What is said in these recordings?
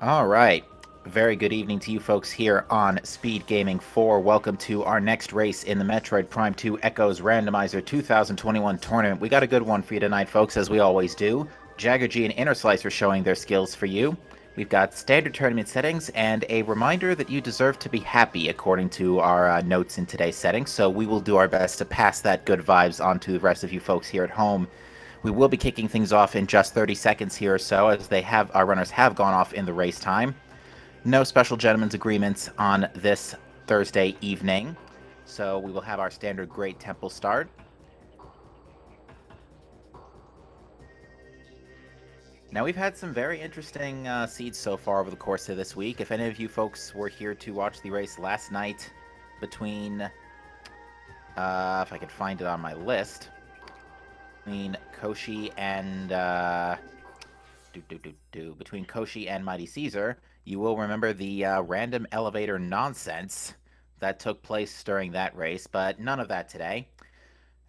All right. Very good evening to you folks here on Speed Gaming 4. Welcome to our next race in the Metroid Prime 2 Echoes Randomizer 2021 tournament. We got a good one for you tonight, folks, as we always do. JaggerG and Interslice are showing their skills for you. We've got standard tournament settings and a reminder that you deserve to be happy according to our notes in today's settings, so we will do our best to pass that good vibes on to the rest of you folks here at home. We will be kicking things off in just 30 seconds here or so, as our runners have gone off in the race time. No special gentlemen's agreements on this Thursday evening, so we will have our standard Great Temple start. Now, we've had some very interesting seeds so far over the course of this week. If any of you folks were here to watch the race last night between, if I could find it on my list, between Koshi and between Koshi and Mighty Caesar, you will remember the random elevator nonsense that took place during that race, but none of that today.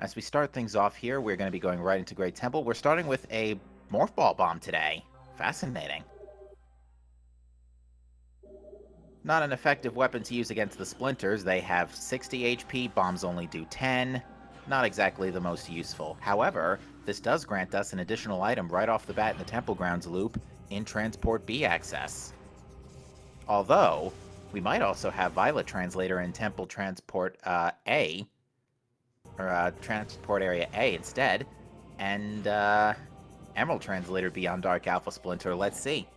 As we start things off here, we're going to be going right into Great Temple. We're starting with a Morph Ball Bomb today. Fascinating. Not an effective weapon to use against the Splinters. They have 60 HP, bombs only do 10. Not exactly the most useful. However, this does grant us an additional item right off the bat in the Temple Grounds loop in Transport B access. Although, we might also have Violet Translator in Temple Transport A, or Transport Area A instead, and Emerald Translator beyond Dark Alpha Splinter. Let's see.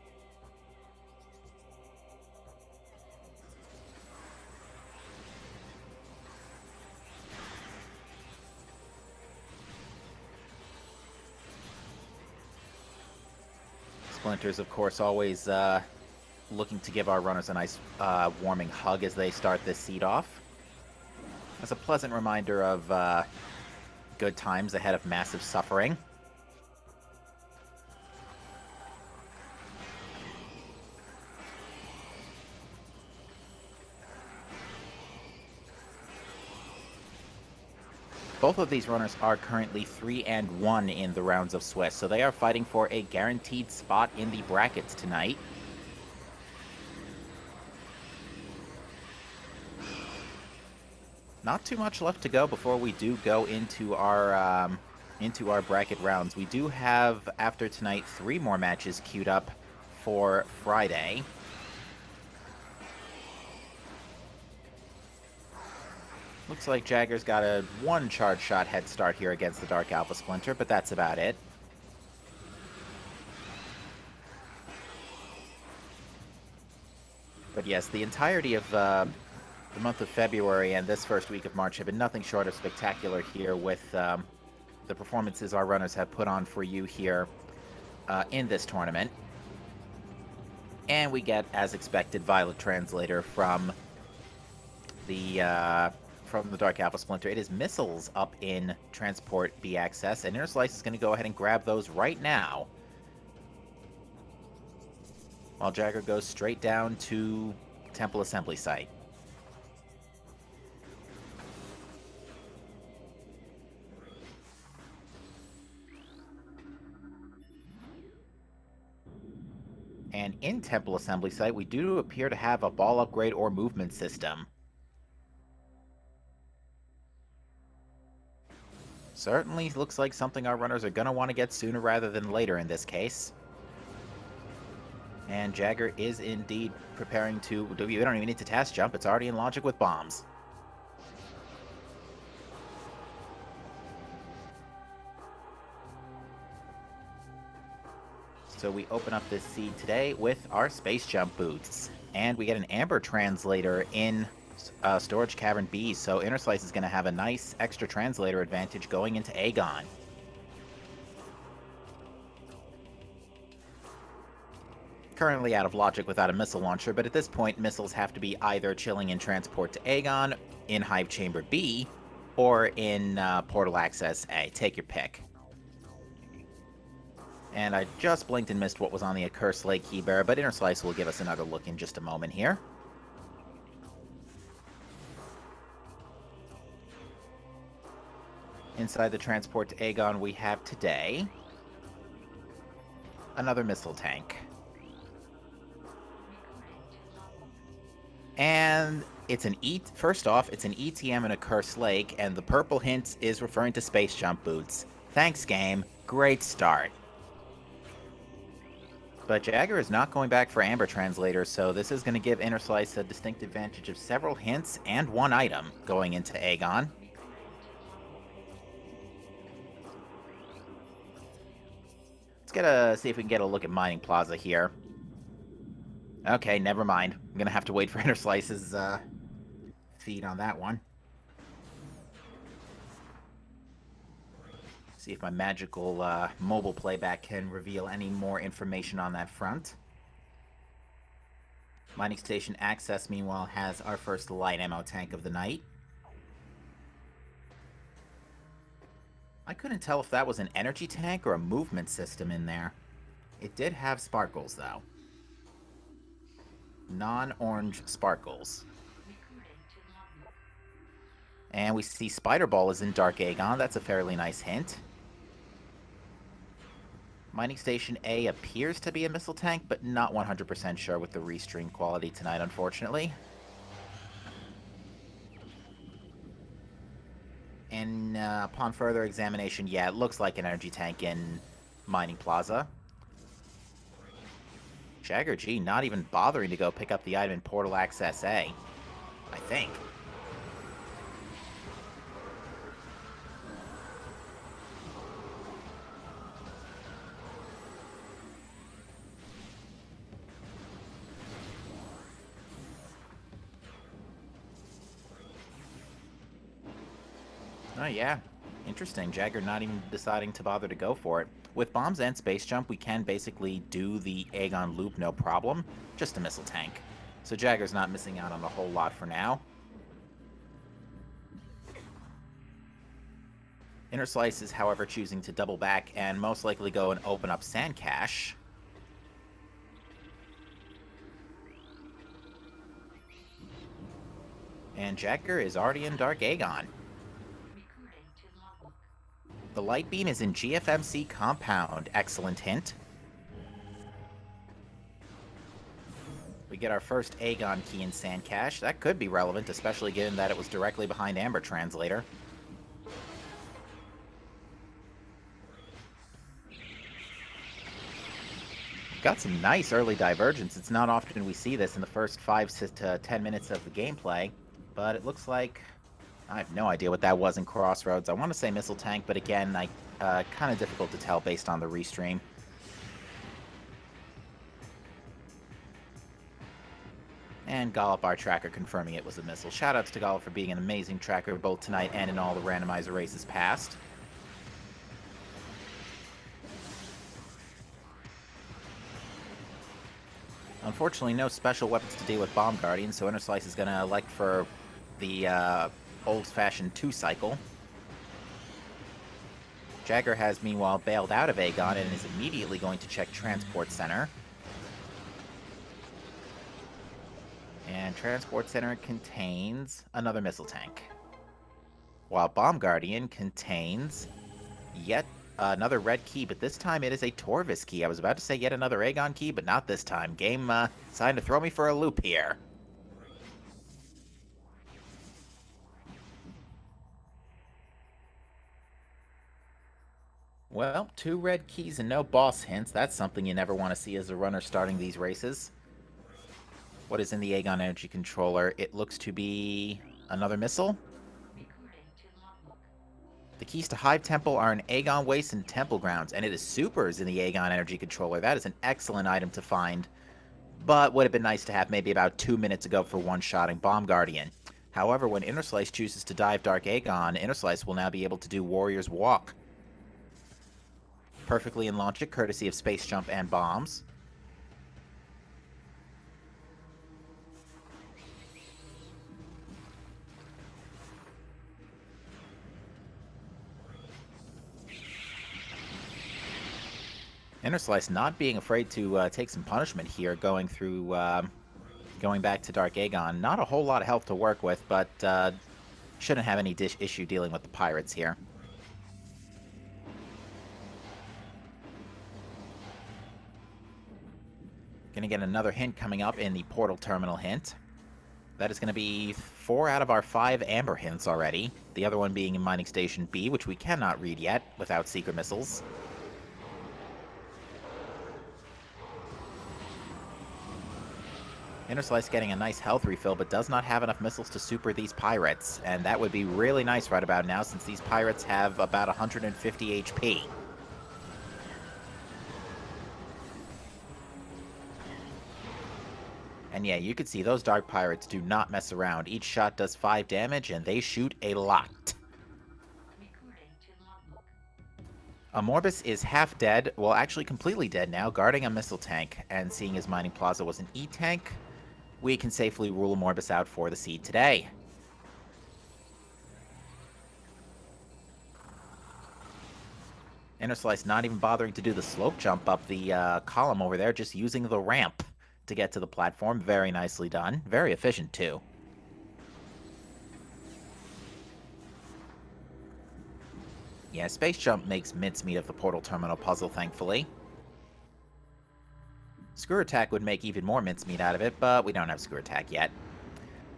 Splinters, of course, always looking to give our runners a nice warming hug as they start this seed off. As a pleasant reminder of good times ahead of massive suffering. Both of these runners are currently 3-1 in the rounds of Swiss, so they are fighting for a guaranteed spot in the brackets tonight. Not too much left to go before we do go into our bracket rounds. We do have, after tonight, 3 more matches queued up for Friday. Looks like Jagger's got a 1 charge shot head start here against the Dark Alpha Splinter, but that's about it. But yes, the entirety of the month of February and this first week of March have been nothing short of spectacular here with the performances our runners have put on for you here in this tournament. And we get, as expected, Violet Translator from the Dark Alpha Splinter. It is missiles up in Transport B access, and Interslice is going to go ahead and grab those right now, while Jagger goes straight down to Temple Assembly Site. And in Temple Assembly Site, we do appear to have a ball upgrade or movement system. Certainly looks like something our runners are going to want to get sooner rather than later in this case. And Jagger is indeed preparing to... We don't even need to task jump. It's already in logic with bombs. So we open up this seed today with our space jump boots. And we get an Amber Translator in Storage Cavern B, so Interslice is going to have a nice extra translator advantage going into Aegon. Currently out of logic without a missile launcher, but at this point missiles have to be either chilling in transport to Aegon, in Hive Chamber B, or in Portal Access A. Take your pick. And I just blinked and missed what was on the Accursed Lake Keybearer, but Interslice will give us another look in just a moment here. Inside the transport to Aegon we have today another missile tank. And it's an first off, it's an ETM in a cursed lake, and the purple hint is referring to space jump boots. Thanks, game. Great start. But Jagger is not going back for Amber Translator, so this is going to give Interslice a distinct advantage of several hints and one item going into Aegon. See if we can get a look at Mining Plaza here. Okay, never mind. I'm going to have to wait for Interslice's feed on that one. See if my magical mobile playback can reveal any more information on that front. Mining Station Access, meanwhile, has our first light ammo tank of the night. I couldn't tell if that was an energy tank or a movement system in there. It did have sparkles, though. Non-orange sparkles. And we see Spider Ball is in Dark Aegon. That's a fairly nice hint. Mining Station A appears to be a missile tank, but not 100% sure with the restream quality tonight, unfortunately. And upon further examination, yeah, it looks like an energy tank in Mining Plaza. JaggerG not even bothering to go pick up the item in Portal Access A, I think. Oh yeah, interesting. Jagger not even deciding to bother to go for it. With bombs and space jump, we can basically do the Aegon loop no problem. Just a missile tank. So Jagger's not missing out on a whole lot for now. Interslice is, however, choosing to double back and most likely go and open up Sand Cache. And Jagger is already in Dark Aegon. The light beam is in GFMC Compound. Excellent hint. We get our first Aegon key in Sand Cache. That could be relevant, especially given that it was directly behind Amber Translator. Got some nice early divergence. It's not often we see this in the first 5 to 10 minutes of the gameplay, but it looks like I have no idea what that was in Crossroads. I want to say missile tank, but again, kind of difficult to tell based on the restream. And Gollop, our tracker, confirming it was a missile. Shoutouts to Gollop for being an amazing tracker both tonight and in all the randomizer races past. Unfortunately, no special weapons to deal with Bomb Guardian, so Interslice is going to elect for the old-fashioned 2-cycle. Jagger has, meanwhile, bailed out of Aegon and is immediately going to check Transport Center. And Transport Center contains another missile tank. While Bomb Guardian contains yet another red key, but this time it is a Torvis key. I was about to say yet another Aegon key, but not this time. Game decided to throw me for a loop here. Well, 2 red keys and no boss hints. That's something you never want to see as a runner starting these races. What is in the Aegon Energy Controller? It looks to be another missile. The keys to Hive Temple are in Aegon Waste and Temple Grounds, and it is supers in the Aegon Energy Controller. That is an excellent item to find, but would have been nice to have maybe about 2 minutes ago for one-shotting Bomb Guardian. However, when Interslice chooses to dive Dark Aegon, Interslice will now be able to do Warrior's Walk. Perfectly in launch it, courtesy of Space Jump and Bombs. Interslice not being afraid to take some punishment here, going back to Dark Aegon. Not a whole lot of health to work with, but shouldn't have any issue dealing with the pirates here. Gonna get another hint coming up in the Portal Terminal hint. That is going to be 4 out of our 5 amber hints already. The other one being in Mining Station B, which we cannot read yet without secret missiles. Interslice getting a nice health refill, but does not have enough missiles to super these pirates. And that would be really nice right about now, since these pirates have about 150 HP. And yeah, you can see those dark pirates do not mess around. Each shot does 5 damage, and they shoot a lot. Morbus is half dead, well actually completely dead now, guarding a missile tank, and seeing his mining plaza was an E-tank, we can safely rule Morbus out for the seed today. Interslice not even bothering to do the slope jump up the column over there, just using the ramp to get to the platform. Very nicely done. Very efficient, too. Yeah, space jump makes mincemeat of the portal terminal puzzle, thankfully. Screw attack would make even more mincemeat out of it, but we don't have screw attack yet.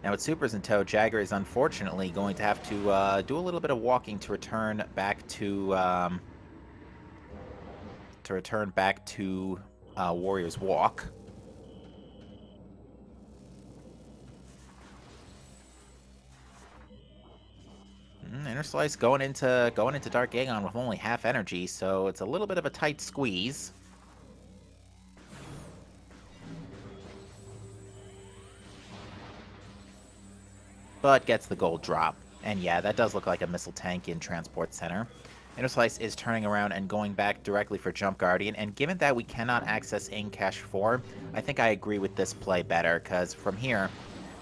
Now with supers in tow, Jagger is unfortunately going to have to do a little bit of walking to return back to Warrior's Walk. Interslice going into Dark Aegon with only half energy, so it's a little bit of a tight squeeze. But gets the gold drop. And yeah, that does look like a missile tank in Transport Center. Interslice is turning around and going back directly for Jump Guardian, and given that we cannot access in Cache 4, I think I agree with this play better, because from here,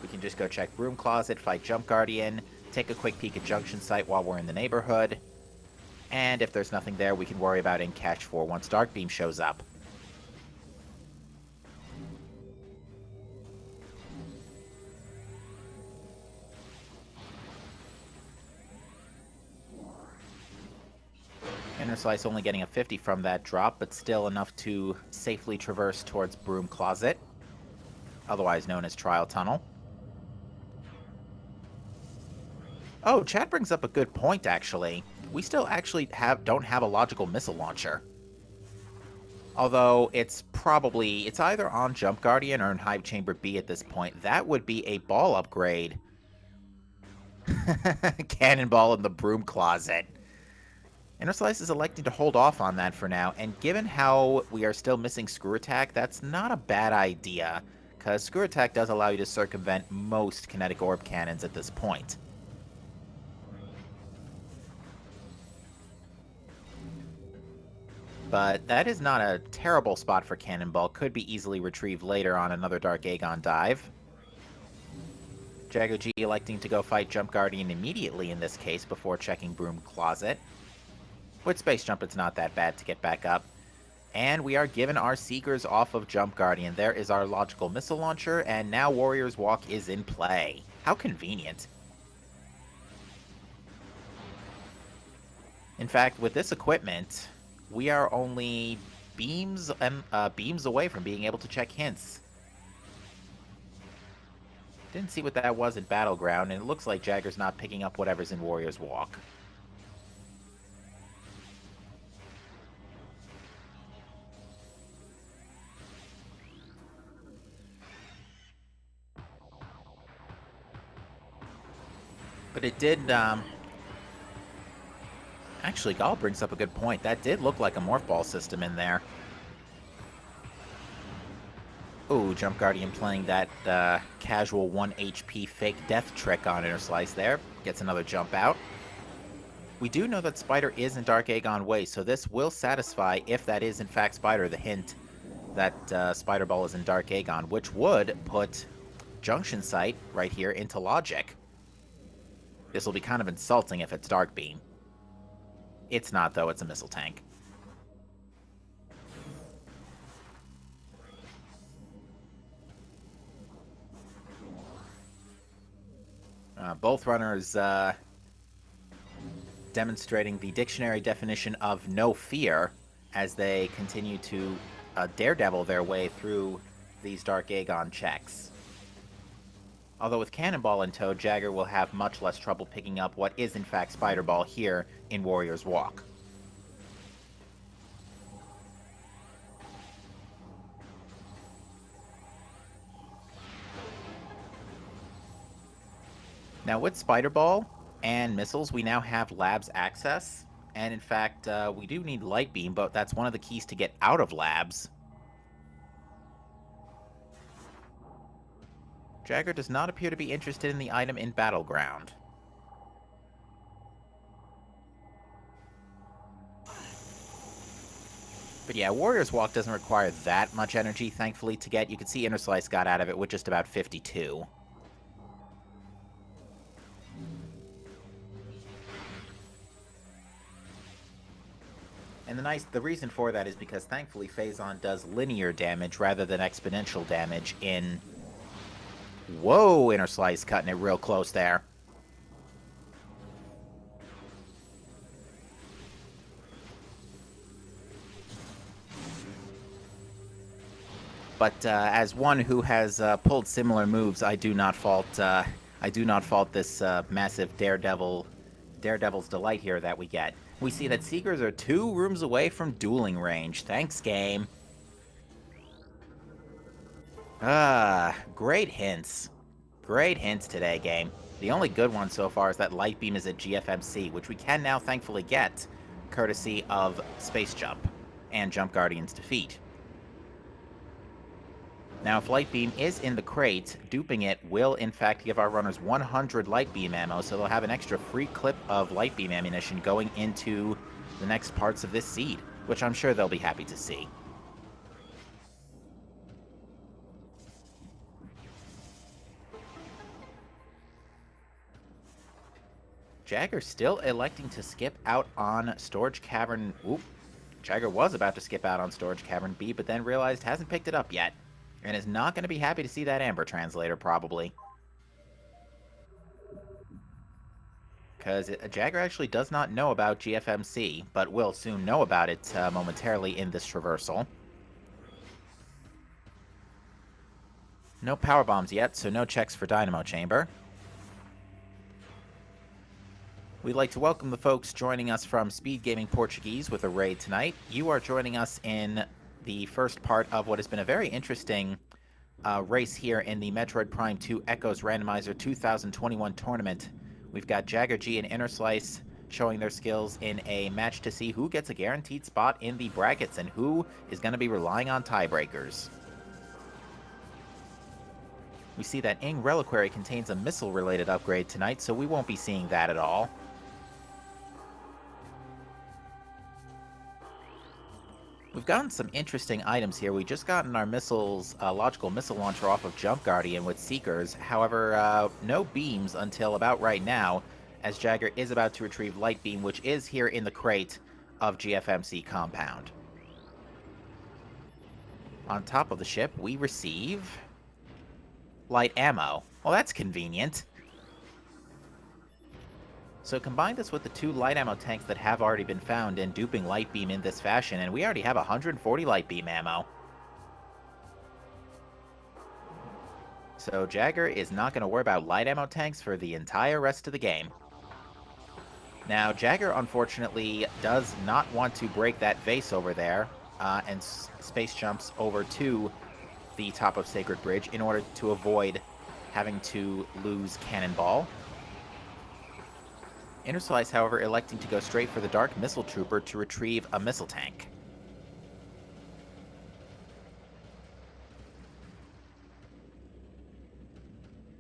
we can just go check Broom Closet, fight Jump Guardian, take a quick peek at Junction Site while we're in the neighborhood, and if there's nothing there, we can worry about in Cache 4 once Dark Beam shows up. Interslice only getting a 50 from that drop, but still enough to safely traverse towards Broom Closet, otherwise known as Trial Tunnel. Oh, Chad brings up a good point, actually. We still actually don't have a logical missile launcher. Although it's either on Jump Guardian or in Hive Chamber B at this point. That would be a ball upgrade. Cannonball in the Broom Closet. Interslice is electing to hold off on that for now, and given how we are still missing Screw Attack, that's not a bad idea, because Screw Attack does allow you to circumvent most Kinetic Orb cannons at this point. But that is not a terrible spot for Cannonball, could be easily retrieved later on another Dark Aegon dive. JaggerG electing to go fight Jump Guardian immediately in this case before checking Broom Closet. With Space Jump, it's not that bad to get back up. And we are given our Seekers off of Jump Guardian. There is our Logical Missile Launcher, and now Warrior's Walk is in play. How convenient. In fact, with this equipment, we are only beams away from being able to check hints. Didn't see what that was in Battleground, and it looks like Jagger's not picking up whatever's in Warrior's Walk. But it did, actually, Gall brings up a good point. That did look like a Morph Ball system in there. Ooh, Jump Guardian playing that casual 1 HP fake death trick on Interslice there. Gets another jump out. We do know that Spider is in Dark Aegon Way, so this will satisfy, if that is in fact Spider, the hint that Spider Ball is in Dark Aegon, which would put Junction Site right here into logic. This will be kind of insulting if it's Dark Beam. It's not, though. It's a missile tank. Both runners demonstrating the dictionary definition of no fear as they continue to daredevil their way through these Dark Aegon checks. Although with Cannonball in tow, Jagger will have much less trouble picking up what is in fact Spider Ball here in Warrior's Walk. Now with Spider Ball and missiles, we now have Labs access. And in fact, we do need Light Beam, but that's one of the keys to get out of Labs. Jagger does not appear to be interested in the item in Battleground. But yeah, Warrior's Walk doesn't require that much energy, thankfully, to get. You can see Interslice got out of it with just about 52. And the reason for that is because thankfully Phazon does linear damage rather than exponential damage in... Whoa, Interslice cutting it real close there. But as one who has pulled similar moves, I do not fault this massive Daredevil's delight here that we get. We see that Seekers are 2 rooms away from dueling range. Thanks, game. Great hints. Great hints today, game. The only good one so far is that Light Beam is at GFMC, which we can now thankfully get, courtesy of Space Jump and Jump Guardian's defeat. Now, if Light Beam is in the crate, duping it will in fact give our runners 100 Light Beam ammo, so they'll have an extra free clip of Light Beam ammunition going into the next parts of this seed, which I'm sure they'll be happy to see. Jagger still electing to skip out on Storage Cavern... Oop. Jagger was about to skip out on Storage Cavern B, but then realized hasn't picked it up yet. And is not going to be happy to see that Amber Translator, probably. Because Jagger actually does not know about GFMC, but will soon know about it momentarily in this traversal. No power bombs yet, so no checks for Dynamo Chamber. We'd like to welcome the folks joining us from SpeedGaming Portuguese with a raid tonight. You are joining us in the first part of what has been a very interesting race here in the Metroid Prime 2 Echoes Randomizer 2021 tournament. We've got JaggerG and Interslice showing their skills in a match to see who gets a guaranteed spot in the brackets and who is going to be relying on tiebreakers. We see that Ing Reliquary contains a missile-related upgrade tonight, so we won't be seeing that at all. We've gotten some interesting items here. We just gotten our missiles, logical missile launcher off of Jump Guardian with Seekers. However, no beams until about right now, as Jagger is about to retrieve Light Beam, which is here in the crate of GFMC Compound. On top of the ship, we receive light ammo. Well, that's convenient. So combine this with the 2 light ammo tanks that have already been found and duping Light Beam in this fashion, and we already have 140 Light Beam ammo. So Jagger is not going to worry about light ammo tanks for the entire rest of the game. Now, Jagger, unfortunately, does not want to break that vase over there, and space jumps over to the top of Sacred Bridge in order to avoid having to lose Cannonball. Interslice, however, electing to go straight for the Dark Missile Trooper to retrieve a missile tank.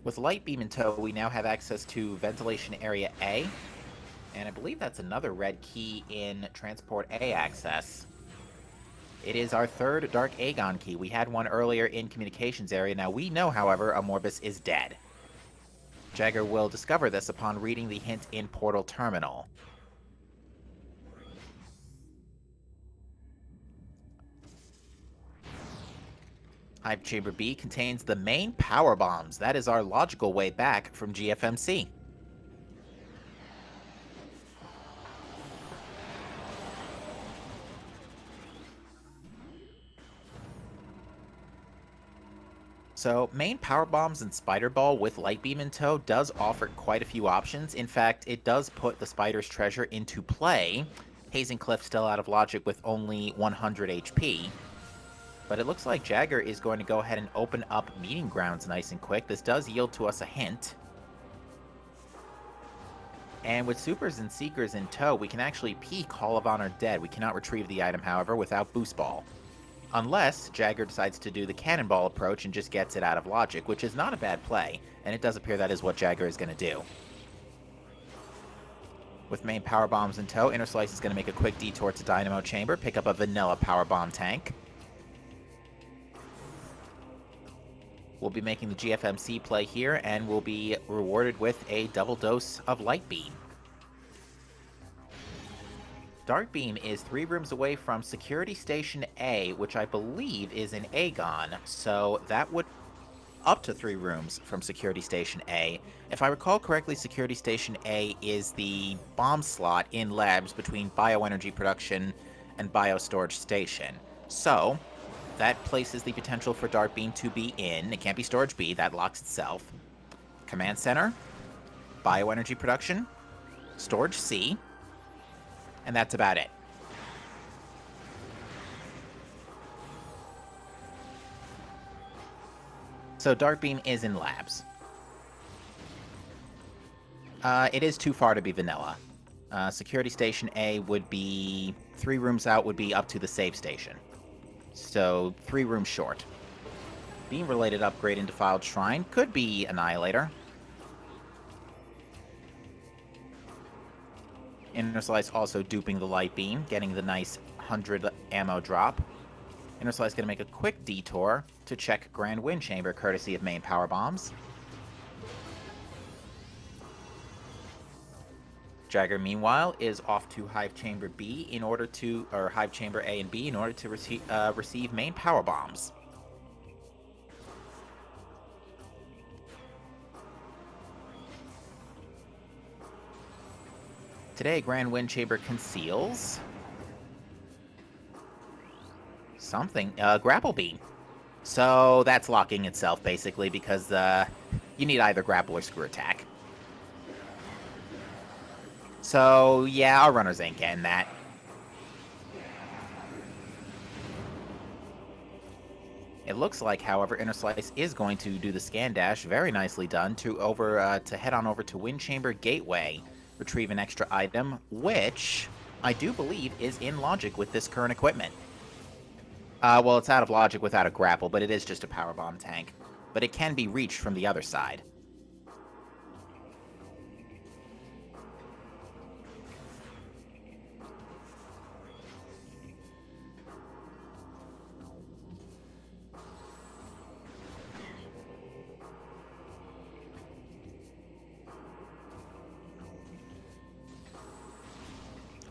With Light Beam in tow, we now have access to Ventilation Area A, and I believe that's another red key in Transport A access. It is our 3rd Dark Aegon key. We had one earlier in Communications Area. Now we know, however, Amorbus is dead. Jagger will discover this upon reading the hint in Portal Terminal. Hive Chamber B contains the main power bombs. That is our logical way back from GFMC. So, main power bombs and spider ball with light beam in tow does offer quite a few options. In fact, it does put the spider's treasure into play. Hazing Cliff still out of logic with only 100 HP. But it looks like Jagger is going to go ahead and open up meeting grounds nice and quick. This does yield to us a hint. And with supers and seekers in tow, we can actually peek Hall of Honor dead. We cannot retrieve the item, however, without boost ball. Unless Jagger decides to do the cannonball approach and just gets it out of logic, which is not a bad play, and it does appear that is what Jagger is going to do. With main power bombs in tow, Interslice is going to make a quick detour to Dynamo Chamber, pick up a vanilla power bomb tank. We'll be making the GFMC play here, and we'll be rewarded with a double dose of Light Beam. Dark Beam is 3 rooms away from Security Station A, which I believe is in Aegon, so that would up to 3 rooms from Security Station A. If I recall correctly, Security Station A is the bomb slot in labs between bioenergy production and biostorage station. So, that places the potential for Dark Beam to be in. It can't be Storage B, that locks itself. Command Center, bioenergy production, Storage C, and that's about it. So Dark Beam is in labs. It is too far to be vanilla. Security Station A would be 3 rooms out, would be up to the save station. So 3 rooms short. Beam-related upgrade in Defiled Shrine could be Annihilator. Interslice also duping the Light Beam, getting the nice 100 ammo drop. Interslice going to make a quick detour to check Grand Wind Chamber, courtesy of main power bombs. Jagger, meanwhile, is off to Hive Chamber B in order to, or Hive Chamber A and B in order to receive main power bombs. Today, Grand Wind Chamber conceals something, Grapple Beam. So that's locking itself, basically, because you need either grapple or screw attack. So, yeah, our runners ain't getting that. It looks like, however, Interslice is going to do the scan dash, very nicely done, to head on over to Wind Chamber Gateway, retrieve an extra item, which I do believe is in logic with this current equipment. Well, it's out of logic without a grapple, but it is just a power bomb tank. But it can be reached from the other side.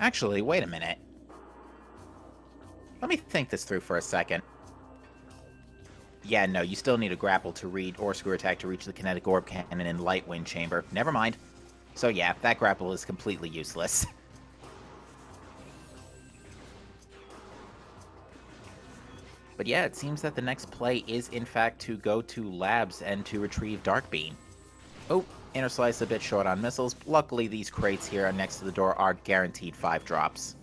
Actually, wait a minute. Let me think this through for a second. Yeah, no, you still need a grapple to read, or screw attack to reach the kinetic orb cannon in Light Wind Chamber. Never mind. So yeah, that grapple is completely useless. But yeah, it seems that the next play is, in fact, to go to Labs and to retrieve Dark Beam. Oh, Interslice a bit short on missiles. Luckily, these crates here next to the door are guaranteed 5 drops.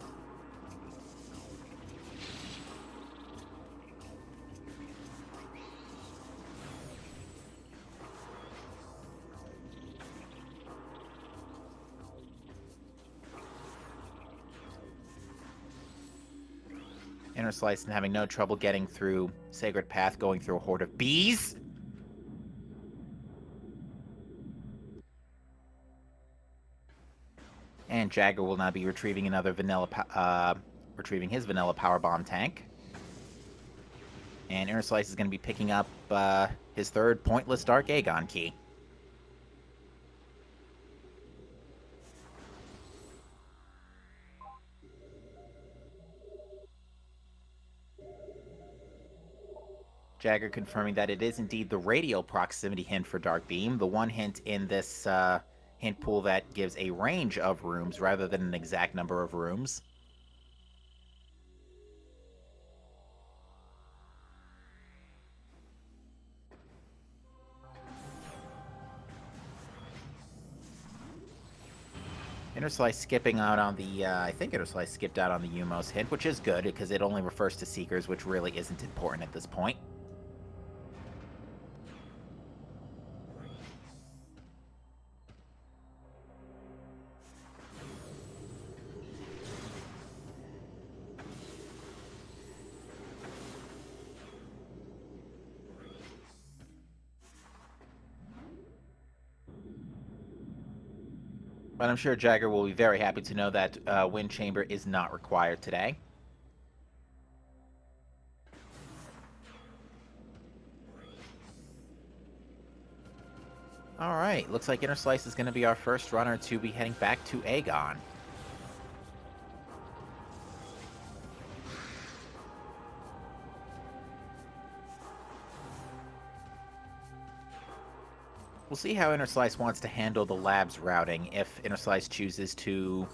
Interslice and having no trouble getting through Sacred Path, going through a horde of bees. And Jagger will now be retrieving another retrieving his vanilla power bomb tank. And Interslice is going to be picking up his 3rd pointless Dark Aegon key. Jagger confirming that it is indeed the radial proximity hint for Dark Beam, the one hint in this hint pool that gives a range of rooms rather than an exact number of rooms. Interslice skipping out on the, I think Interslice skipped out on the Umos hint, which is good, because it only refers to Seekers, which really isn't important at this point. But I'm sure Jagger will be very happy to know that Wind Chamber is not required today. Alright, looks like Interslice is going to be our first runner to be heading back to Aegon. We'll see how Interslice wants to handle the labs routing, if Interslice chooses to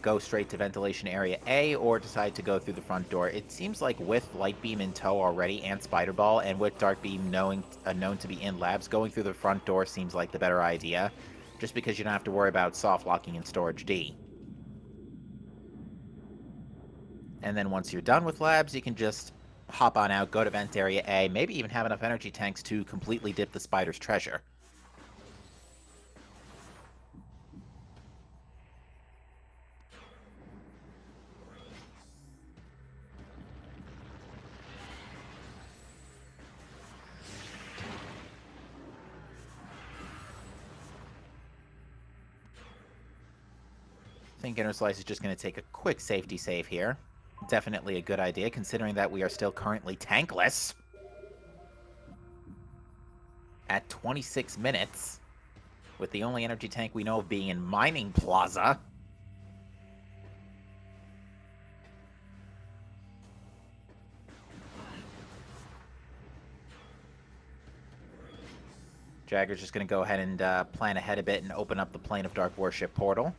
go straight to Ventilation Area A or decide to go through the front door. It seems like with Light Beam in tow already and Spider Ball, and with Dark Beam known to be in labs, going through the front door seems like the better idea, just because you don't have to worry about soft locking in Storage D. And then once you're done with labs, you can just hop on out, go to Vent Area A, maybe even have enough energy tanks to completely dip the Spider's treasure. I think Interslice is just going to take a quick safety save here. Definitely a good idea, considering that we are still currently tankless. At 26 minutes, with the only energy tank we know of being in Mining Plaza. Jagger's just going to go ahead and plan ahead a bit and open up the Plane of Dark Worship portal.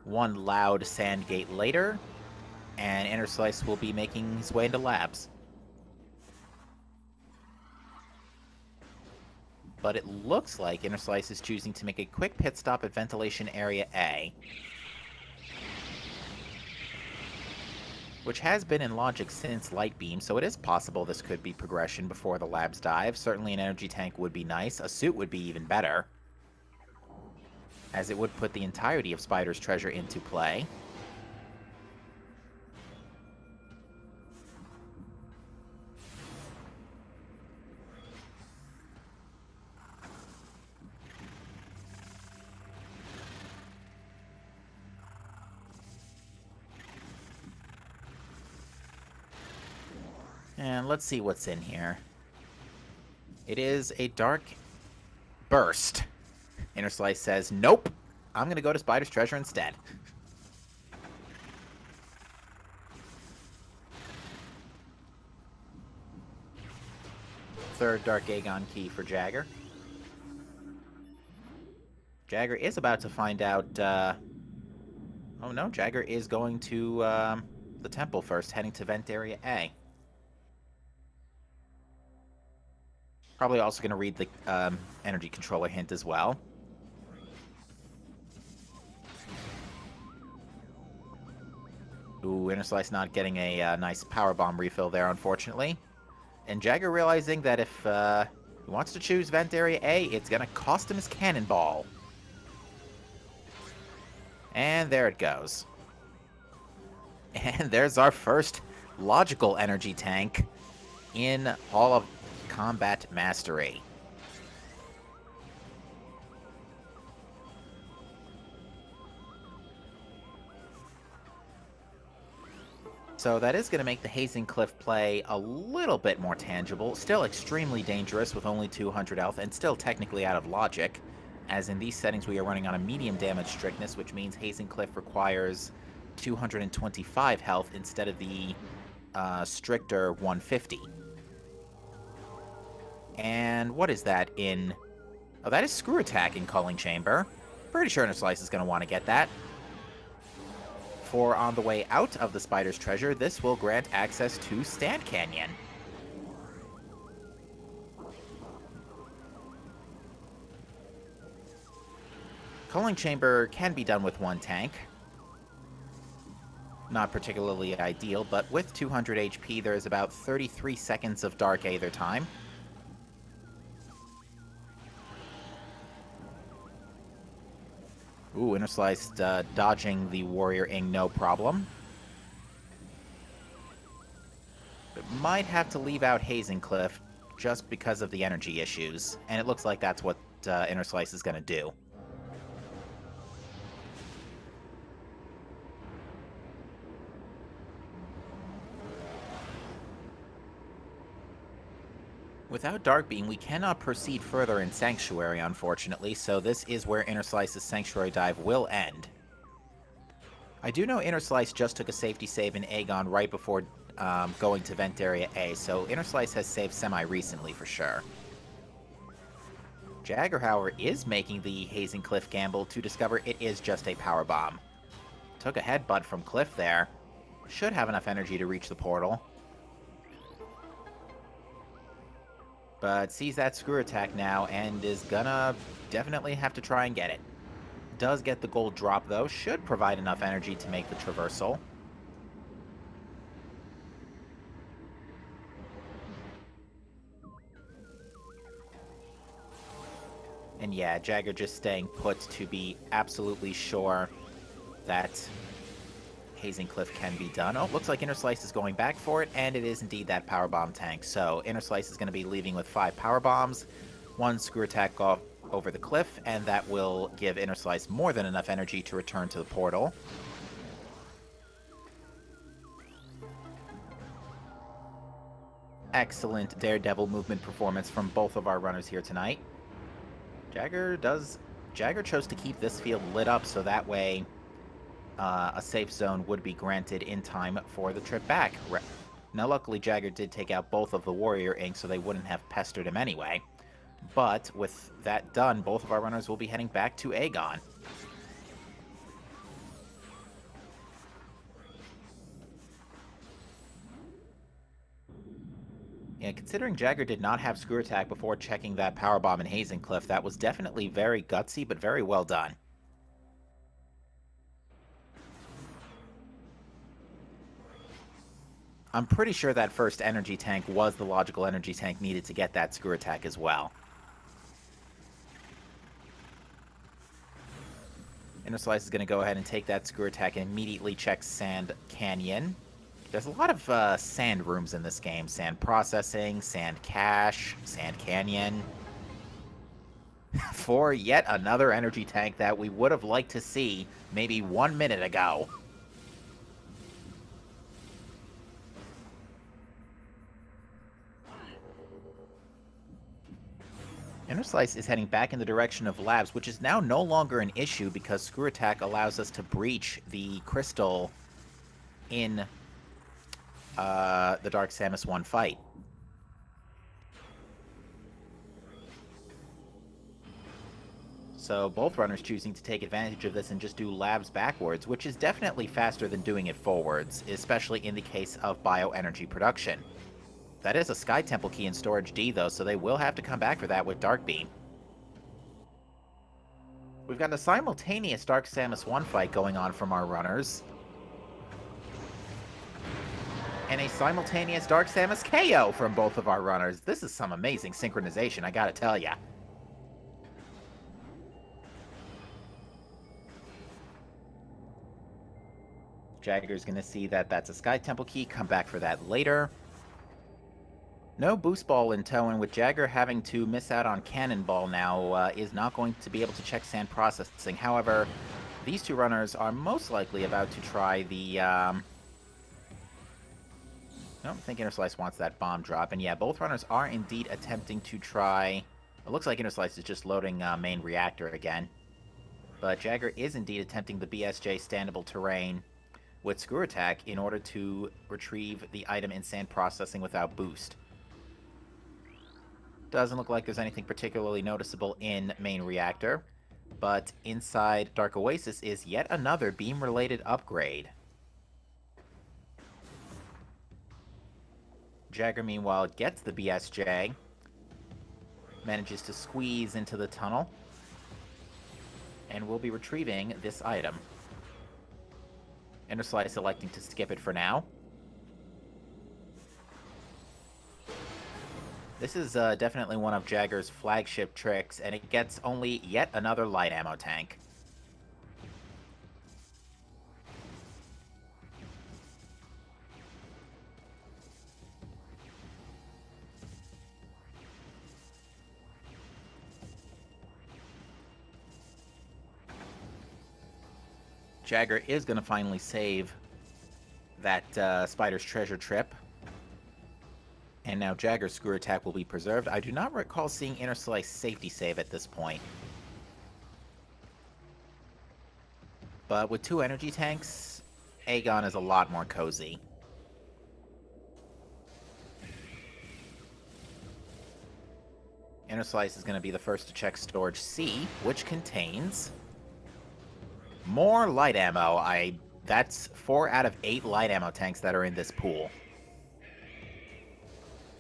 One loud sand gate later, and Interslice will be making his way into labs. But it looks like Interslice is choosing to make a quick pit stop at Ventilation Area A, which has been in logic since Light Beam, so it is possible this could be progression before the labs dive. Certainly an energy tank would be nice. A suit would be even better, as it would put the entirety of Spider's treasure into play. And let's see what's in here. It is a Dark Burst. Interslice says, nope, I'm going to go to Spider's Treasure instead. Third Dark Aegon key for Jagger. Jagger is about to find out... oh no, Jagger is going to the temple first, heading to Vent Area A. Probably also going to read the energy controller hint as well. Ooh, Interslice not getting a nice power bomb refill there, unfortunately. And Jagger realizing that if he wants to choose Vent Area A, it's going to cost him his cannonball. And there it goes. And there's our first logical energy tank in Hall of Combat Mastery. So that is going to make the Hazing Cliff play a little bit more tangible. Still extremely dangerous with only 200 health, and still technically out of logic, as in these settings we are running on a medium damage strictness, which means Hazing Cliff requires 225 health instead of the stricter 150. And what is that in Oh, that is Screw Attack in Culling Chamber. Pretty sure Interslice is going to want to get that. For on the way out of the Spider's Treasure, this will grant access to Stand Canyon. Culling Chamber can be done with one tank. Not particularly ideal, but with 200 HP, there is about 33 seconds of Dark Aether time. Ooh, Interslice dodging the Warrior Ing, no problem. But might have to leave out Hazencliff just because of the energy issues, and it looks like that's what Interslice is going to do. Without Dark Beam, we cannot proceed further in Sanctuary, unfortunately, so this is where Interslice's Sanctuary Dive will end. I do know Interslice just took a safety save in Aegon right before going to Vent Area A, so Interslice has saved semi-recently for sure. Jagger, however, is making the Hazencliff gamble to discover it is just a Power Bomb. Took a headbutt from Cliff there. Should have enough energy to reach the portal. But sees that Screw Attack now and is gonna definitely have to try and get it. Does get the gold drop though, should provide enough energy to make the traversal. And yeah, Jagger just staying put to be absolutely sure that Hazencliff can be done. Oh, looks like Interslice is going back for it, and it is indeed that Power Bomb tank. So Interslice is going to be leaving with 5 Power Bombs, 1 Screw Attack off over the cliff, and that will give Interslice more than enough energy to return to the portal. Excellent Daredevil movement performance from both of our runners here tonight. Jagger chose to keep this field lit up so that way a safe zone would be granted in time for the trip back. Now, luckily, Jagger did take out both of the Warrior Ink, so they wouldn't have pestered him anyway. But with that done, both of our runners will be heading back to Aegon. Yeah, considering Jagger did not have Screw Attack before checking that Power Bomb in Hazencliff, that was definitely very gutsy, but very well done. I'm pretty sure that first energy tank was the logical energy tank needed to get that Screw Attack as well. Interslice is going to go ahead and take that Screw Attack and immediately check Sand Canyon. There's a lot of sand rooms in this game. Sand Processing, Sand Cache, Sand Canyon. For yet another energy tank that we would have liked to see maybe 1 minute ago. Interslice is heading back in the direction of Labs, which is now no longer an issue because Screw Attack allows us to breach the crystal in the Dark Samus 1 fight. So both runners choosing to take advantage of this and just do Labs backwards, which is definitely faster than doing it forwards, especially in the case of bioenergy production. That is a Sky Temple key in Storage D, though, so they will have to come back for that with Dark Beam. We've got a simultaneous Dark Samus 1 fight going on from our runners. And a simultaneous Dark Samus KO from both of our runners. This is some amazing synchronization, I gotta tell ya. Jagger's gonna see that that's a Sky Temple key, come back for that later. No Boost Ball in tow, and with Jagger having to miss out on Cannonball now, is not going to be able to check Sand Processing. However, these two runners are most likely about to try the, I don't think Interslice wants that bomb drop, and yeah, both runners are indeed attempting to try... It looks like Interslice is just loading main reactor again. But Jagger is indeed attempting the BSJ standable terrain with Screw Attack in order to retrieve the item in Sand Processing without boost. Doesn't look like there's anything particularly noticeable in main reactor, but inside Dark Oasis is yet another beam-related upgrade. Jagger, meanwhile, gets the BSJ, manages to squeeze into the tunnel, and will be retrieving this item. Interslice electing to skip it for now. This is definitely one of Jagger's flagship tricks, and it gets only yet another light ammo tank. Jagger is going to finally save that Spider's treasure trip. And now Jagger's screw attack will be preserved. I do not recall seeing Interslice safety save at this point. But with 2 energy tanks, Aegon is a lot more cozy. Interslice is going to be the first to check storage C, which contains more light ammo. That's 4 out of 8 light ammo tanks that are in this pool.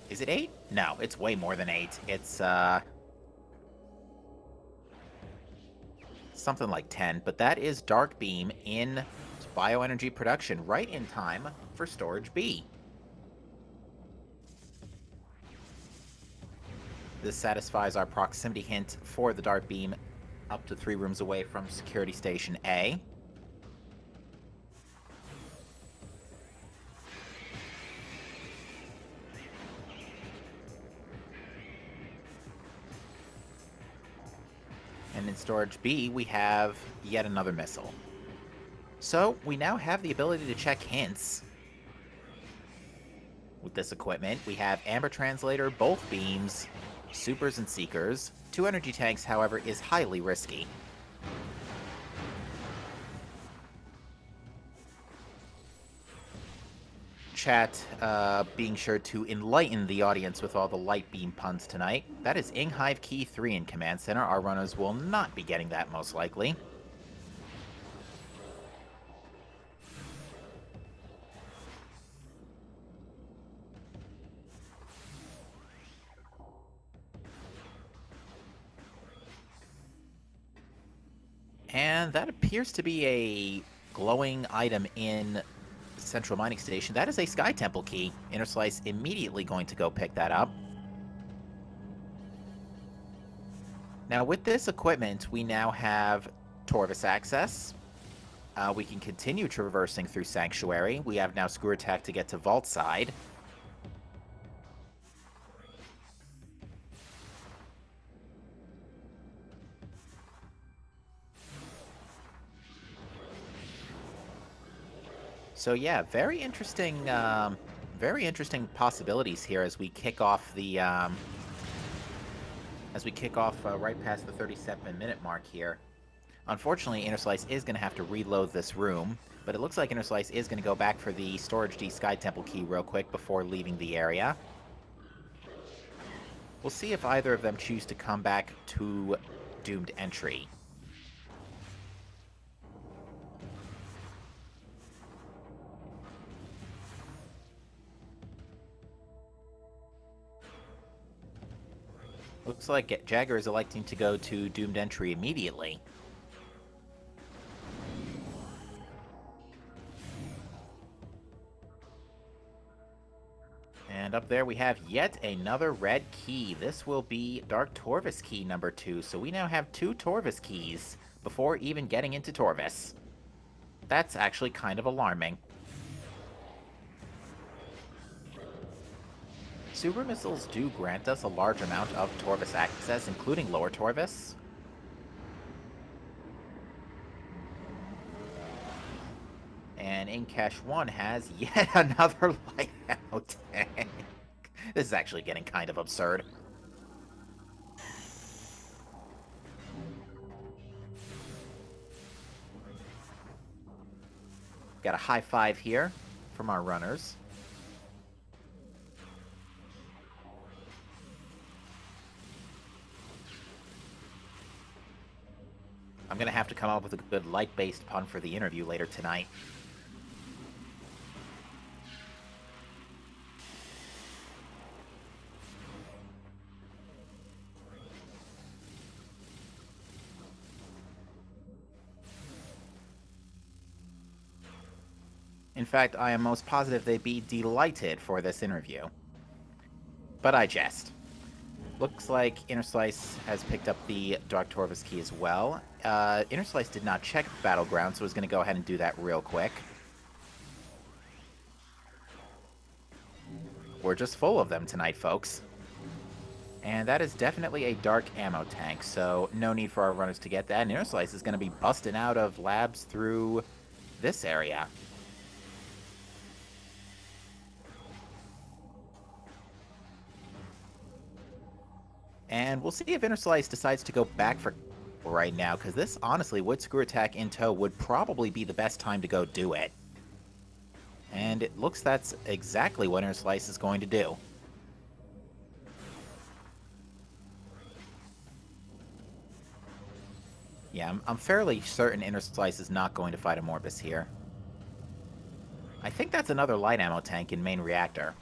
Is it 8? No, it's way more than 8. It's, something like 10, but that is Dark Beam in bioenergy production, right in time for Storage B. This satisfies our proximity hint for the Dark Beam up to 3 rooms away from Security Station A. And in Storage B, we have yet another missile. So, we now have the ability to check hints. With this equipment, we have Amber Translator, both beams, supers and seekers. 2 energy tanks, however, is highly risky. Chat being sure to enlighten the audience with all the light beam puns tonight. That is Inghive Key 3 in Command Center. Our runners will not be getting that, most likely. And that appears to be a glowing item in Central Mining Station. That is a Sky Temple key. Interslice immediately going to go pick that up. Now, with this equipment, we now have Torvis access. We can continue traversing through Sanctuary. We have now Screw Attack to get to Vault Side. So yeah, very interesting possibilities here as we kick off the right past the 37-minute mark here. Unfortunately, Interslice is going to have to reload this room, but it looks like Interslice is going to go back for the Storage D Sky Temple key real quick before leaving the area. We'll see if either of them choose to come back to Doomed Entry. Looks like Jagger is electing to go to Doomed Entry immediately. And up there we have yet another red key. This will be Dark Torvis key number 2. So we now have 2 Torvis keys before even getting into Torvis. That's actually kind of alarming. Super missiles do grant us a large amount of Torvis access, including lower Torvis. And in Cache 1 has yet another light ammo tank. This is actually getting kind of absurd. Got a high five here from our runners. I'm gonna have to come up with a good light-based pun for the interview later tonight. In fact, I am most positive they'd be delighted for this interview. But I jest. Looks like Interslice has picked up the Dark Torvus key as well. Interslice did not check Battleground, so I was going to go ahead and do that real quick. We're just full of them tonight, folks. And that is definitely a dark ammo tank, so no need for our runners to get that. And Interslice is going to be busting out of labs through this area. And we'll see if Interslice decides to go back for right now, because this, honestly, wood screw attack in tow would probably be the best time to go do it. And it looks that's exactly what Interslice is going to do. Yeah, I'm fairly certain Interslice is not going to fight a Morbus here. I think that's another light ammo tank in main reactor.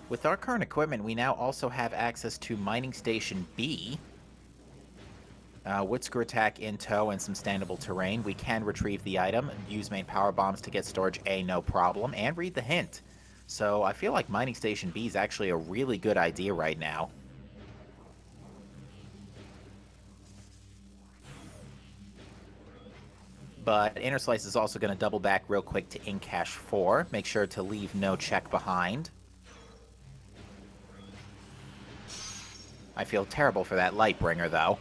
With our current equipment, we now also have access to Mining Station B. Wood screw attack in tow and some standable terrain. We can retrieve the item, use main power bombs to get storage A, no problem, and read the hint. So I feel like Mining Station B is actually a really good idea right now. But Interslice is also going to double back real quick to Incash 4. Make sure to leave no check behind. I feel terrible for that Lightbringer, though.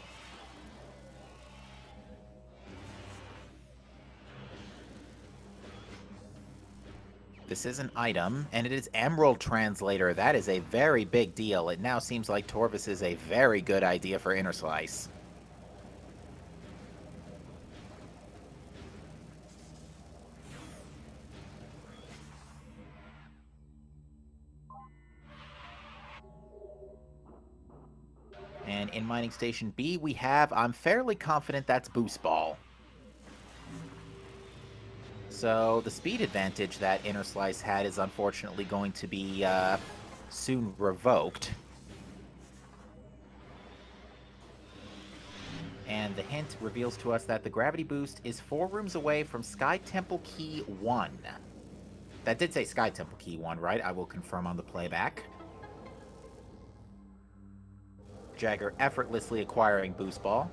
This is an item, and it is Emerald Translator. That is a very big deal. It now seems like Torvus is a very good idea for Interslice. And in Mining Station B, we have, I'm fairly confident that's Boost Ball. So the speed advantage that Interslice had is unfortunately going to be soon revoked. And the hint reveals to us that the gravity boost is 4 rooms away from Sky Temple Key 1. That did say Sky Temple Key 1, right? I will confirm on the playback. Jagger effortlessly acquiring Boost Ball.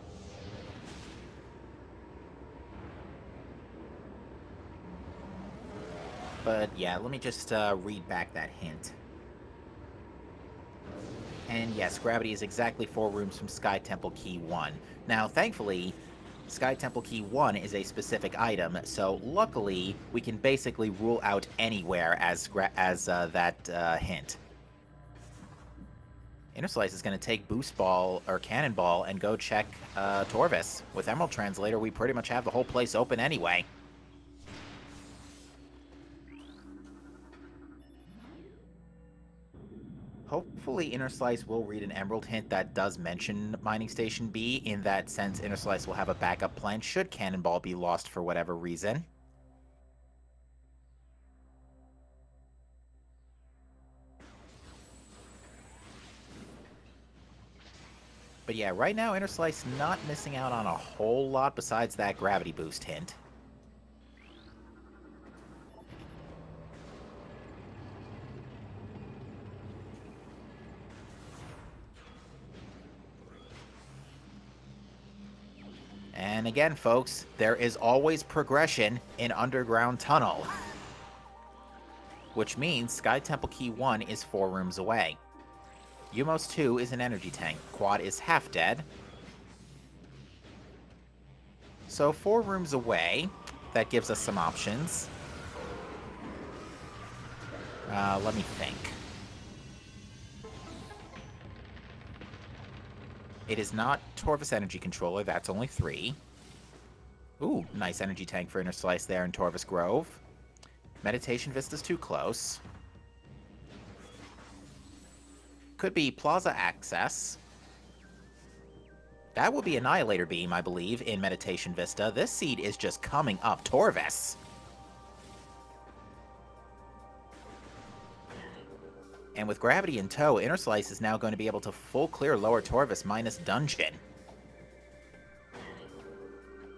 But yeah, let me just read back that hint. And yes, gravity is exactly 4 rooms from Sky Temple Key 1. Now, thankfully, Sky Temple Key 1 is a specific item, so luckily, we can basically rule out anywhere as that hint. Interslice is going to take Boost Ball, or Cannonball, and go check Torvus. With Emerald Translator, we pretty much have the whole place open anyway. Hopefully Interslice will read an Emerald hint that does mention Mining Station B. In that sense, Interslice will have a backup plan should Cannonball be lost for whatever reason. But yeah, right now Interslice not missing out on a whole lot besides that gravity boost hint. And again, folks, there is always progression in Underground Tunnel. Which means Sky Temple Key 1 is 4 rooms away. Umos 2 is an energy tank. Quad is half dead. So 4 rooms away. That gives us some options. Let me think. It is not Torvus Energy Controller. That's only 3. Ooh, nice energy tank for Interslice there in Torvus Grove. Meditation Vista's too close. could be Plaza Access. That will be Annihilator Beam, I believe, in Meditation Vista. This seed is just coming up. Torvis. And with Gravity in tow, Interslice is now going to be able to full clear Lower Torvis minus Dungeon.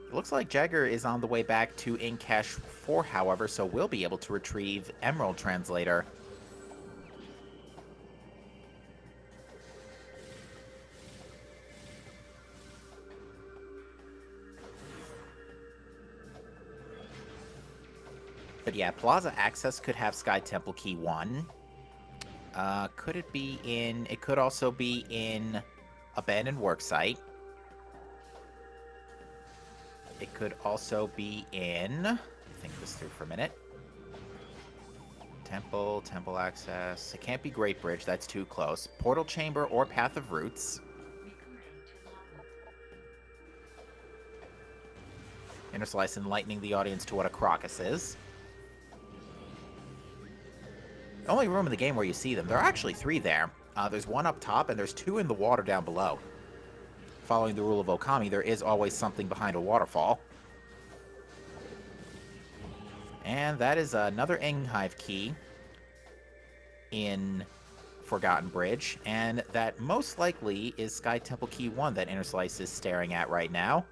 It looks like Jagger is on the way back to Incash 4, however, so we'll be able to retrieve Emerald Translator. But yeah, Plaza Access could have Sky Temple Key 1. Could it be in... It could also be in Abandoned Worksite. It could also be in... Think this through for a minute. Temple Access. It can't be Great Bridge, that's too close. Portal Chamber or Path of Roots. Interslice enlightening the audience to what a Crocus is. The only room in the game where you see them. There are actually 3 there. There's 1 up top, and there's 2 in the water down below. Following the rule of Okami, there is always something behind a waterfall. And that is another Inghive key in Forgotten Bridge, and that most likely is Sky Temple Key 1 that Interslice is staring at right now.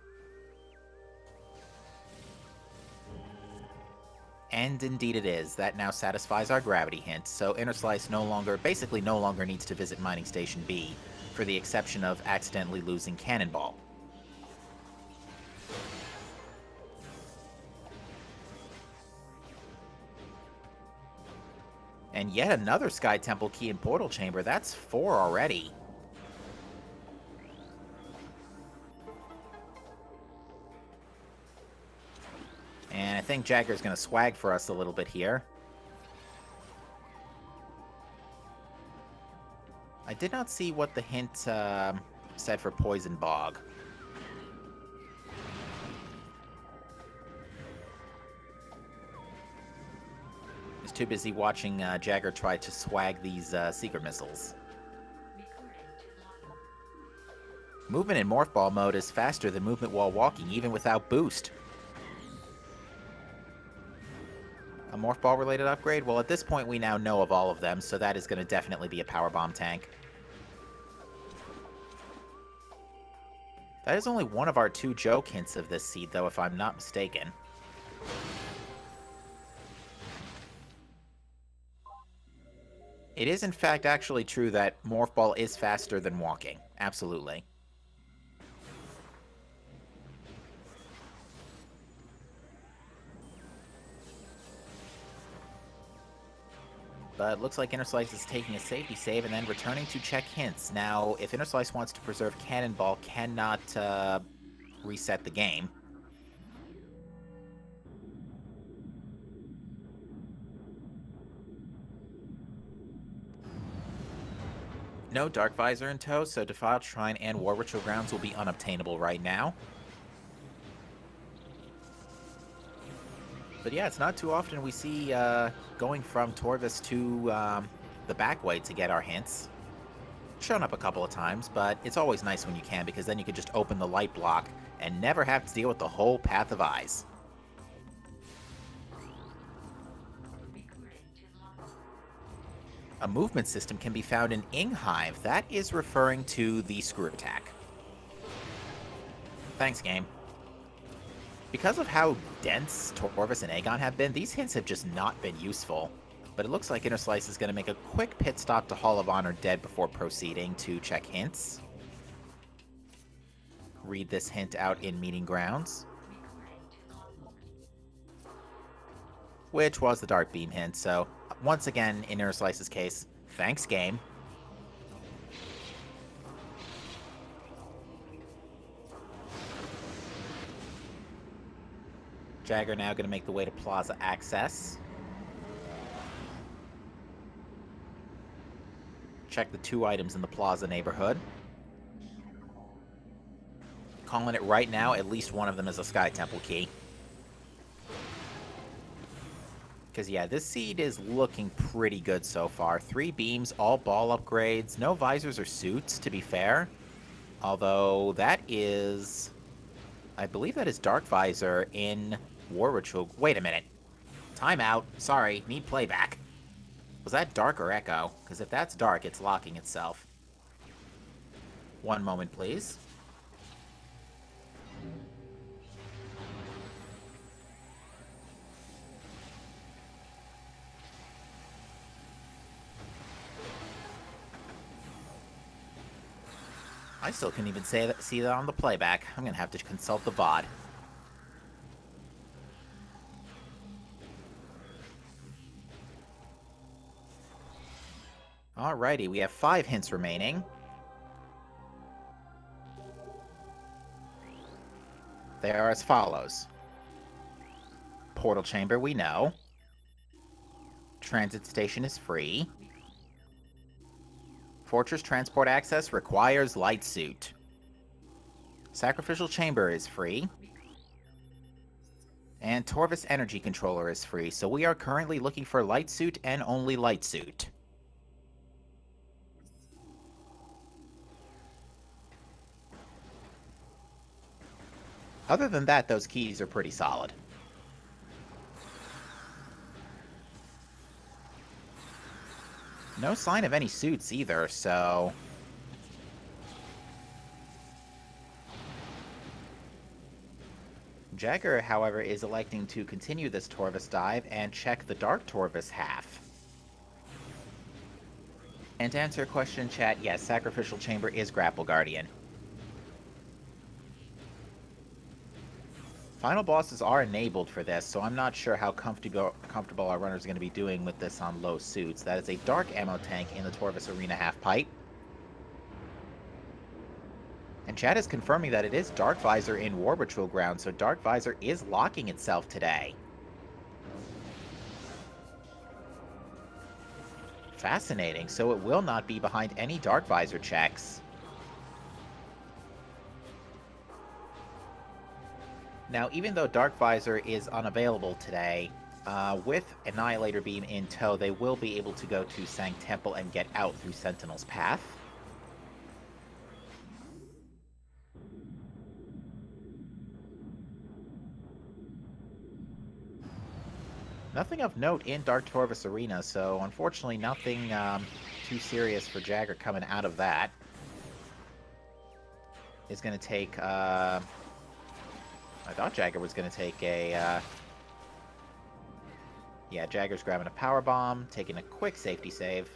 And indeed it is. That now satisfies our gravity hint, so Interslice basically no longer needs to visit Mining Station B, for the exception of accidentally losing Cannonball. And yet another Sky Temple Key and Portal Chamber. That's 4 already. And I think Jagger's going to swag for us a little bit here. I did not see what the hint said for Poison Bog. I was too busy watching Jagger try to swag these secret missiles. Movement in Morph Ball mode is faster than movement while walking, even without boost. A Morph Ball related upgrade? Well, at this point we now know of all of them, so that is going to definitely be a Power Bomb tank. That is only one of our 2 joke hints of this seed, though, if I'm not mistaken. It is, in fact, actually true that Morph Ball is faster than walking. Absolutely. But it looks like Interslice is taking a safety save and then returning to check hints. Now, if Interslice wants to preserve Cannonball, cannot reset the game. No Dark Visor in tow, so Defiled Shrine and War Ritual Grounds will be unobtainable right now. But yeah, it's not too often we see going from Torvis to the back way to get our hints. Shown up a couple of times, but it's always nice when you can, because then you can just open the light block and never have to deal with the whole Path of Eyes. A movement system can be found in Inghive. That is referring to the Screw Attack. Thanks, game. Because of how dense Torvis and Aegon have been, these hints have just not been useful. But it looks like Interslice is going to make a quick pit stop to Hall of Honor Dead before proceeding to check hints. Read this hint out in Meeting Grounds. Which was the Dark Beam hint, so once again, in Interslice's case, thanks game. Jagger now going to make the way to Plaza Access. Check the 2 items in the Plaza neighborhood. Calling it right now, at least one of them is a Sky Temple key. Because, yeah, this seed is looking pretty good so far. 3 beams, all ball upgrades, no visors or suits, to be fair. Although, that is... I believe that is Dark Visor in War Ritual. Wait a minute. Timeout. Sorry, need playback. Was that Dark or Echo? Because if that's Dark, it's locking itself. One moment, please. I still couldn't even see that on the playback. I'm gonna have to consult the VOD. Alrighty, we have 5 hints remaining. They are as follows. Portal chamber, we know. Transit station is free. Fortress transport access requires light suit. Sacrificial chamber is free. And Torvis energy controller is free, so we are currently looking for light suit and only light suit. Other than that, those keys are pretty solid. No sign of any suits either, so... Jagger, however, is electing to continue this Torvis dive and check the Dark Torvis half. And to answer your question, chat, yes, Sacrificial Chamber is Grapple Guardian. Final bosses are enabled for this, so I'm not sure how comfortable our runners are going to be doing with this on low suits. That is a Dark Ammo tank in the Torvis Arena half-pipe. And chat is confirming that it is Dark Visor in War Ritual Ground, so Dark Visor is locking itself today. Fascinating, so it will not be behind any Dark Visor checks. Now, even though Dark Visor is unavailable today, with Annihilator Beam in tow, they will be able to go to Sang Temple and get out through Sentinel's Path. Nothing of note in Dark Torvis Arena, so unfortunately nothing too serious for Jagger coming out of that. Is going to take... I thought Jagger was going to take a... Yeah, Jagger's grabbing a power bomb, taking a quick safety save.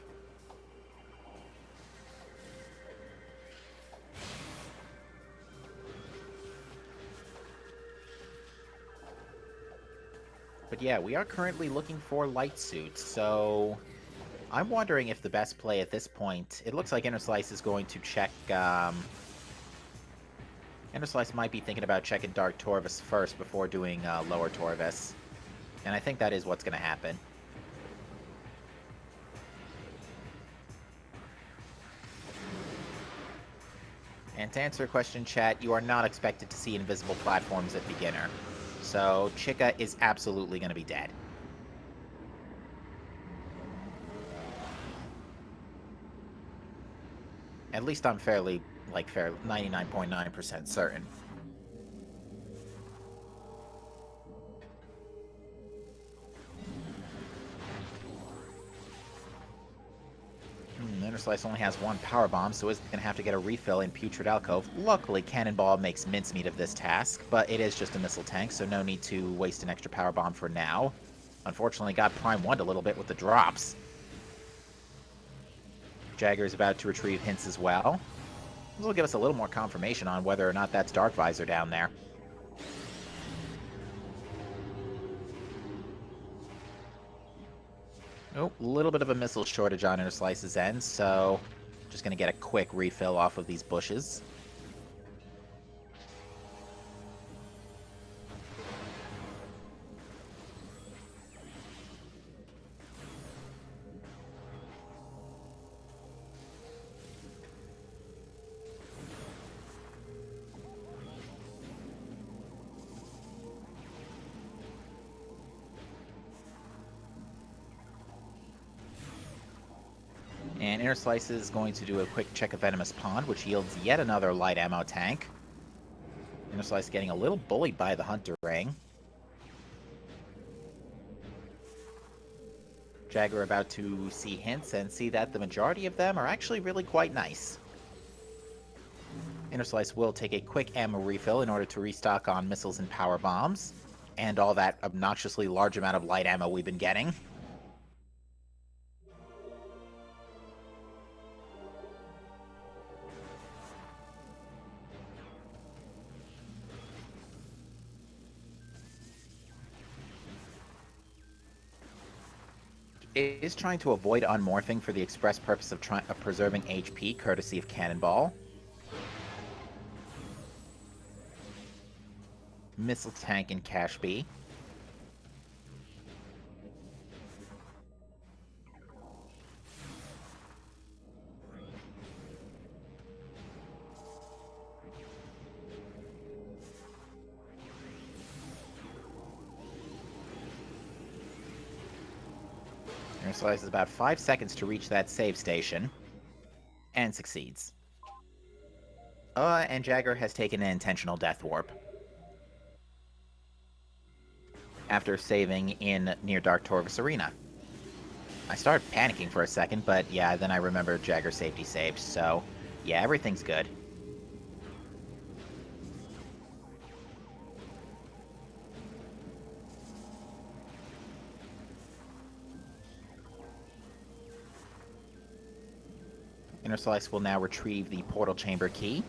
But yeah, we are currently looking for light suits, so I'm wondering if the best play at this point... It looks like Interslice is going to check... Interslice might be thinking about checking Dark Torvis first before doing Lower Torvis. And I think that is what's going to happen. And to answer your question, chat, you are not expected to see invisible platforms at beginner. So Chica is absolutely going to be dead. At least I'm fairly 99.9% certain. Interslice only has one power bomb, so is going to have to get a refill in Putrid Alcove. Luckily, Cannonball makes mincemeat of this task, but it is just a missile tank, so no need to waste an extra power bomb for now. Unfortunately, got Prime 1'd a little bit with the drops. Jagger is about to retrieve hints as well. This will give us a little more confirmation on whether or not that's Dark Visor down there. Oh, a little bit of a missile shortage on Interslice's end, so just going to get a quick refill off of these bushes. And Interslice is going to do a quick check of Venomous Pond, which yields yet another light ammo tank. Interslice getting a little bullied by the Hunter Ring. Jagger about to see hints and see that the majority of them are actually really quite nice. Interslice will take a quick ammo refill in order to restock on missiles and power bombs, and all that obnoxiously large amount of light ammo we've been getting. Is trying to avoid unmorphing for the express purpose of preserving HP, courtesy of Cannonball. Missile Tank and Cash B. Interslice is about 5 seconds to reach that save station, and succeeds. And Jagger has taken an intentional death warp. After saving in near Dark Torvus Arena. I started panicking for a second, but yeah, then I remembered Jagger safety saved, so yeah, everything's good. Interslice will now retrieve the portal chamber key.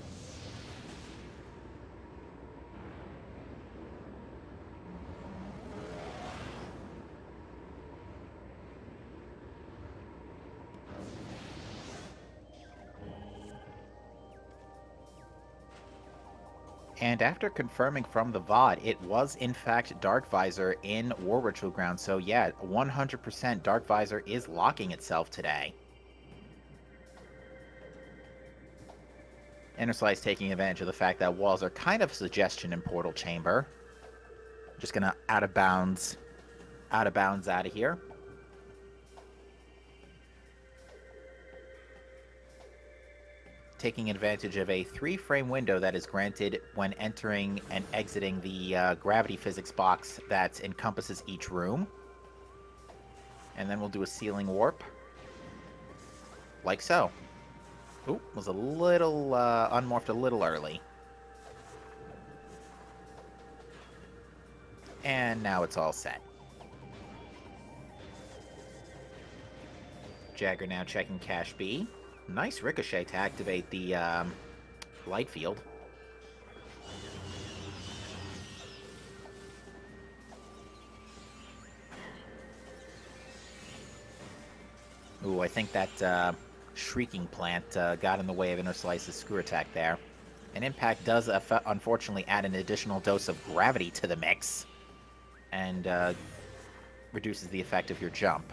And after confirming from the VOD, it was in fact Dark Visor in War Ritual Ground, so yeah, 100% Dark Visor is locking itself today. Interslice taking advantage of the fact that walls are kind of a suggestion in Portal Chamber. Just gonna out of bounds out of here. Taking advantage of a 3-frame window that is granted when entering and exiting the gravity physics box that encompasses each room. And then we'll do a ceiling warp. Like so. Ooh, was a little, unmorphed a little early. And now it's all set. Jagger now checking Cache B. Nice ricochet to activate the, light field. Ooh, I think that, Shrieking Plant got in the way of Interslice's screw attack there. An impact does unfortunately add an additional dose of gravity to the mix, and reduces the effect of your jump.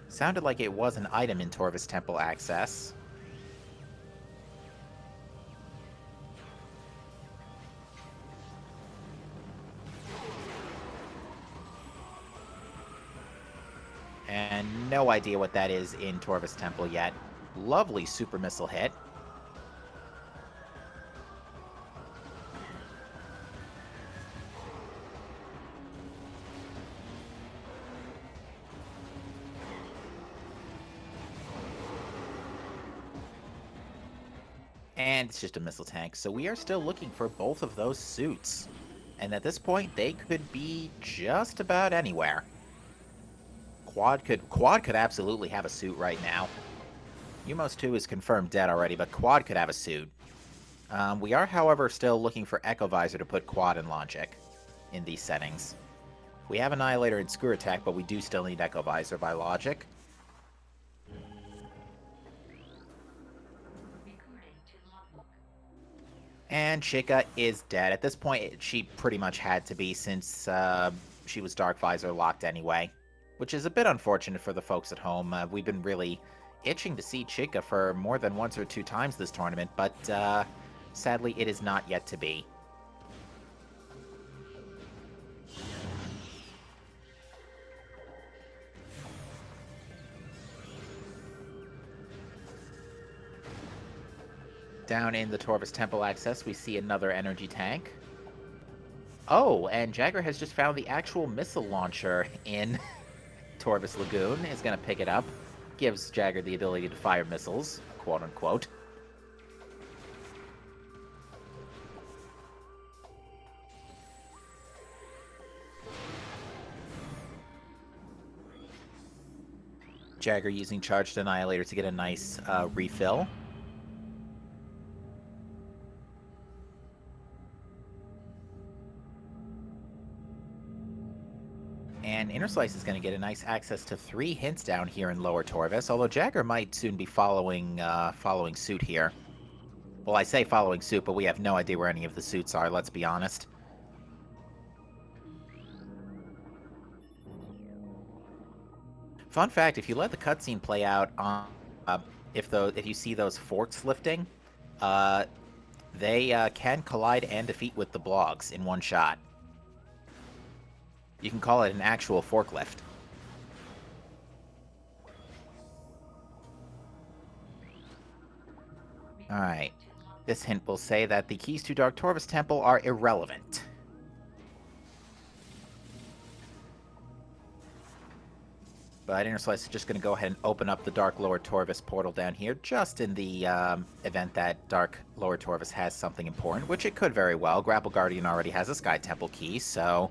Sounded like it was an item in Torvus Temple access. And no idea what that is in Torvus Temple yet. Lovely super missile hit. And it's just a missile tank, so we are still looking for both of those suits. And at this point, they could be just about anywhere. Quad could absolutely have a suit right now. Umos 2 is confirmed dead already, but Quad could have a suit. We are, however, still looking for Echo Visor to put Quad in logic in these settings. We have Annihilator and Screw Attack, but we do still need Echo Visor by logic. And Chica is dead. At this point, she pretty much had to be, since she was Dark Visor locked anyway. Which is a bit unfortunate for the folks at home. We've been really itching to see Chica for more than once or two times this tournament, but sadly it is not yet to be. Down in the Torvus Temple access, we see another energy tank. Oh, and Jagger has just found the actual missile launcher in Torvus Lagoon. Is going to pick it up. Gives Jagger the ability to fire missiles, quote-unquote. Jagger using Charged Annihilator to get a nice refill. And Interslice is going to get a nice access to 3 hints down here in Lower Torvus, although Jagger might soon be following suit here. Well, I say following suit, but we have no idea where any of the suits are, let's be honest. Fun fact, if you let the cutscene play out on, if you see those forks lifting, they can collide and defeat with the blogs in one shot. You can call it an actual forklift. Alright. This hint will say that the keys to Dark Torvus Temple are irrelevant. But Interslice is just going to go ahead and open up the Dark Lower Torvus portal down here, just in the event that Dark Lower Torvus has something important, which it could very well. Grapple Guardian already has a Sky Temple key, so...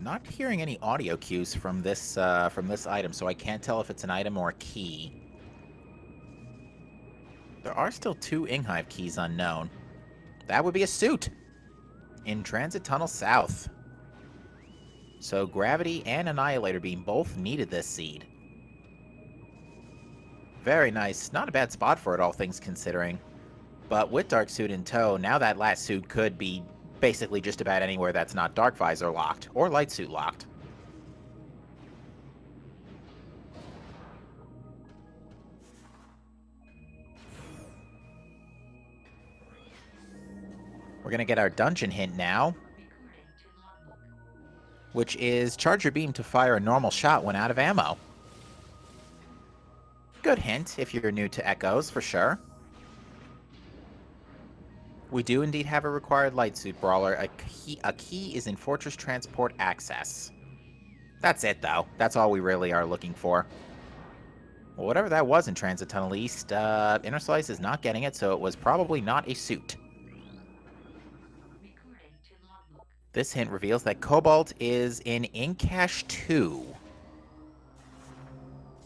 Not hearing any audio cues from this item, so I can't tell if it's an item or a key. There are still 2 Inghive keys unknown. That would be a suit! In Transit Tunnel South. So Gravity and Annihilator Beam both needed this seed. Very nice. Not a bad spot for it, all things considering. But with Dark Suit in tow, now that last suit could be basically just about anywhere that's not Dark Visor locked, or Light Suit locked. We're gonna get our dungeon hint now, which is charge your beam to fire a normal shot when out of ammo. Good hint if you're new to Echoes, for sure. We do indeed have a required light suit brawler. A key is in Fortress Transport Access. That's it, though. That's all we really are looking for. Well, whatever that was in Transit Tunnel East, Interslice is not getting it, so it was probably not a suit. This hint reveals that Cobalt is in Incache 2.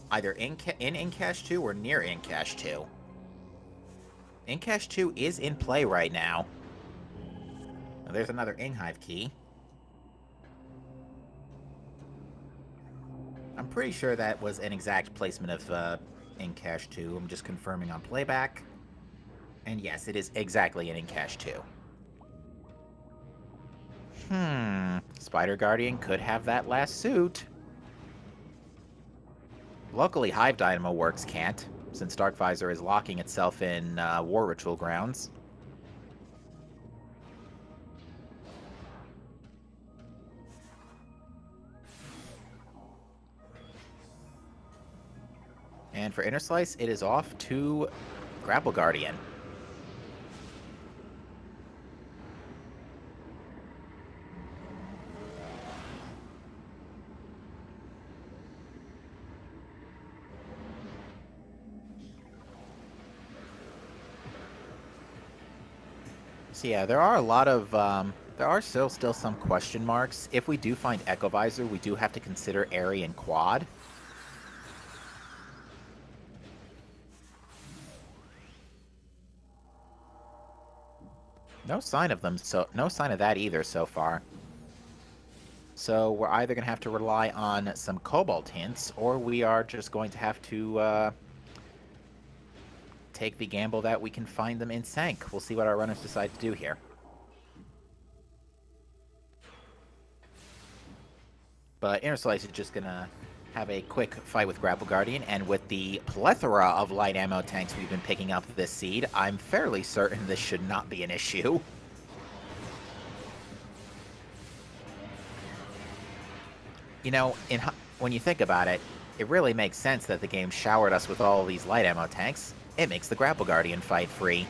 Either in Incache 2 or near Incache 2. Incache 2 is in play right now. Now there's another Inghive key. I'm pretty sure that was an exact placement of Incache 2. I'm just confirming on playback. And yes, it is exactly in Incache 2. Spider Guardian could have that last suit. Luckily, Hive Dynamo Works can't, since Dark Visor is locking itself in War Ritual grounds. And for Interslice, it is off to Grapple Guardian. So yeah, there are a lot of, there are still some question marks. If we do find Echo Visor, we do have to consider Airy and Quad. No sign of them, so no sign of that either so far. So we're either going to have to rely on some Cobalt hints, or we are just going to have to take the gamble that we can find them in Sank. We'll see what our runners decide to do here. But Interslice is just gonna have a quick fight with Grapple Guardian, and with the plethora of light ammo tanks we've been picking up this seed, I'm fairly certain this should not be an issue. You know, when you think about it, it really makes sense that the game showered us with all these light ammo tanks. It makes the Grapple Guardian fight free.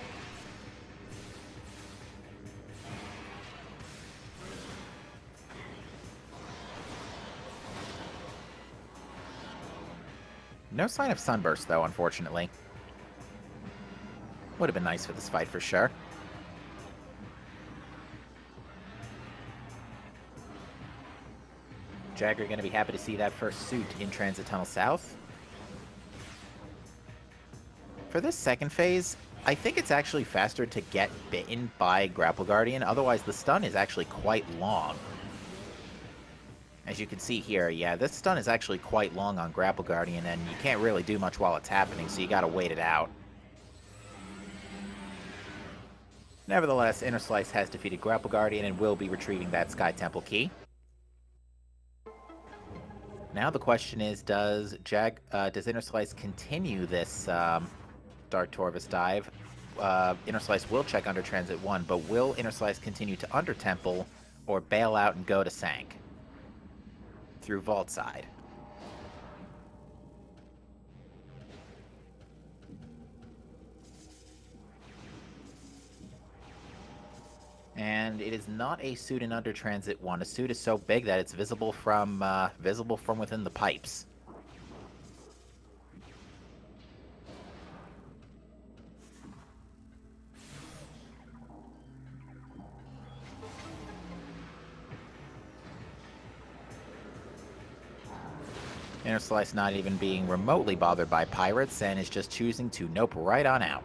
No sign of Sunburst, though, unfortunately. Would have been nice for this fight, for sure. Jagger going to be happy to see that first suit in Transit Tunnel South. For this second phase, I think it's actually faster to get bitten by Grapple Guardian, otherwise the stun is actually quite long. As you can see here, yeah, this stun is actually quite long on Grapple Guardian, and you can't really do much while it's happening, so you gotta wait it out. Nevertheless, Interslice has defeated Grapple Guardian and will be retrieving that Sky Temple key. Now the question is, does Interslice continue this Dark Torvus dive? Interslice will check under Transit 1, but will Interslice continue to under Temple or bail out and go to Sank through Vault Side? And it is not a suit in under Transit 1. A suit is so big that it's visible from within the pipes. Interslice not even being remotely bothered by pirates and is just choosing to nope right on out.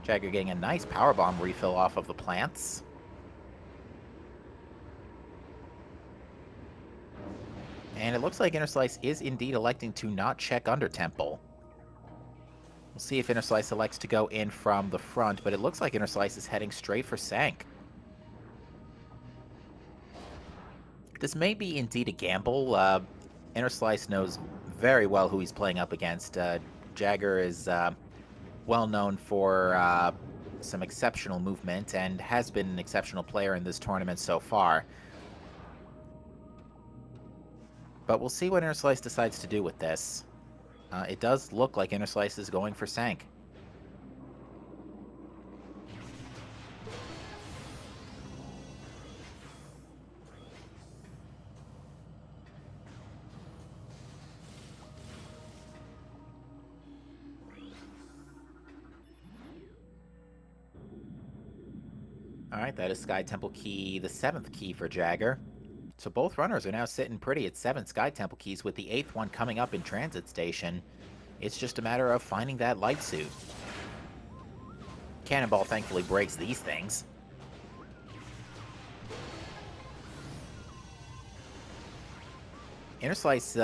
Jagger getting a nice powerbomb refill off of the plants. And it looks like Interslice is indeed electing to not check under Temple. We'll see if Interslice elects to go in from the front, but it looks like Interslice is heading straight for Sank. This may be indeed a gamble. Interslice knows very well who he's playing up against. Jagger is well known for some exceptional movement and has been an exceptional player in this tournament so far. But we'll see what Interslice decides to do with this. It does look like Interslice is going for Sank. Alright, that is Sky Temple Key, the 7th key for Jagger. So both runners are now sitting pretty at 7 Sky Temple Keys, with the 8th one coming up in Transit Station. It's just a matter of finding that light suit. Cannonball thankfully breaks these things. Interslice's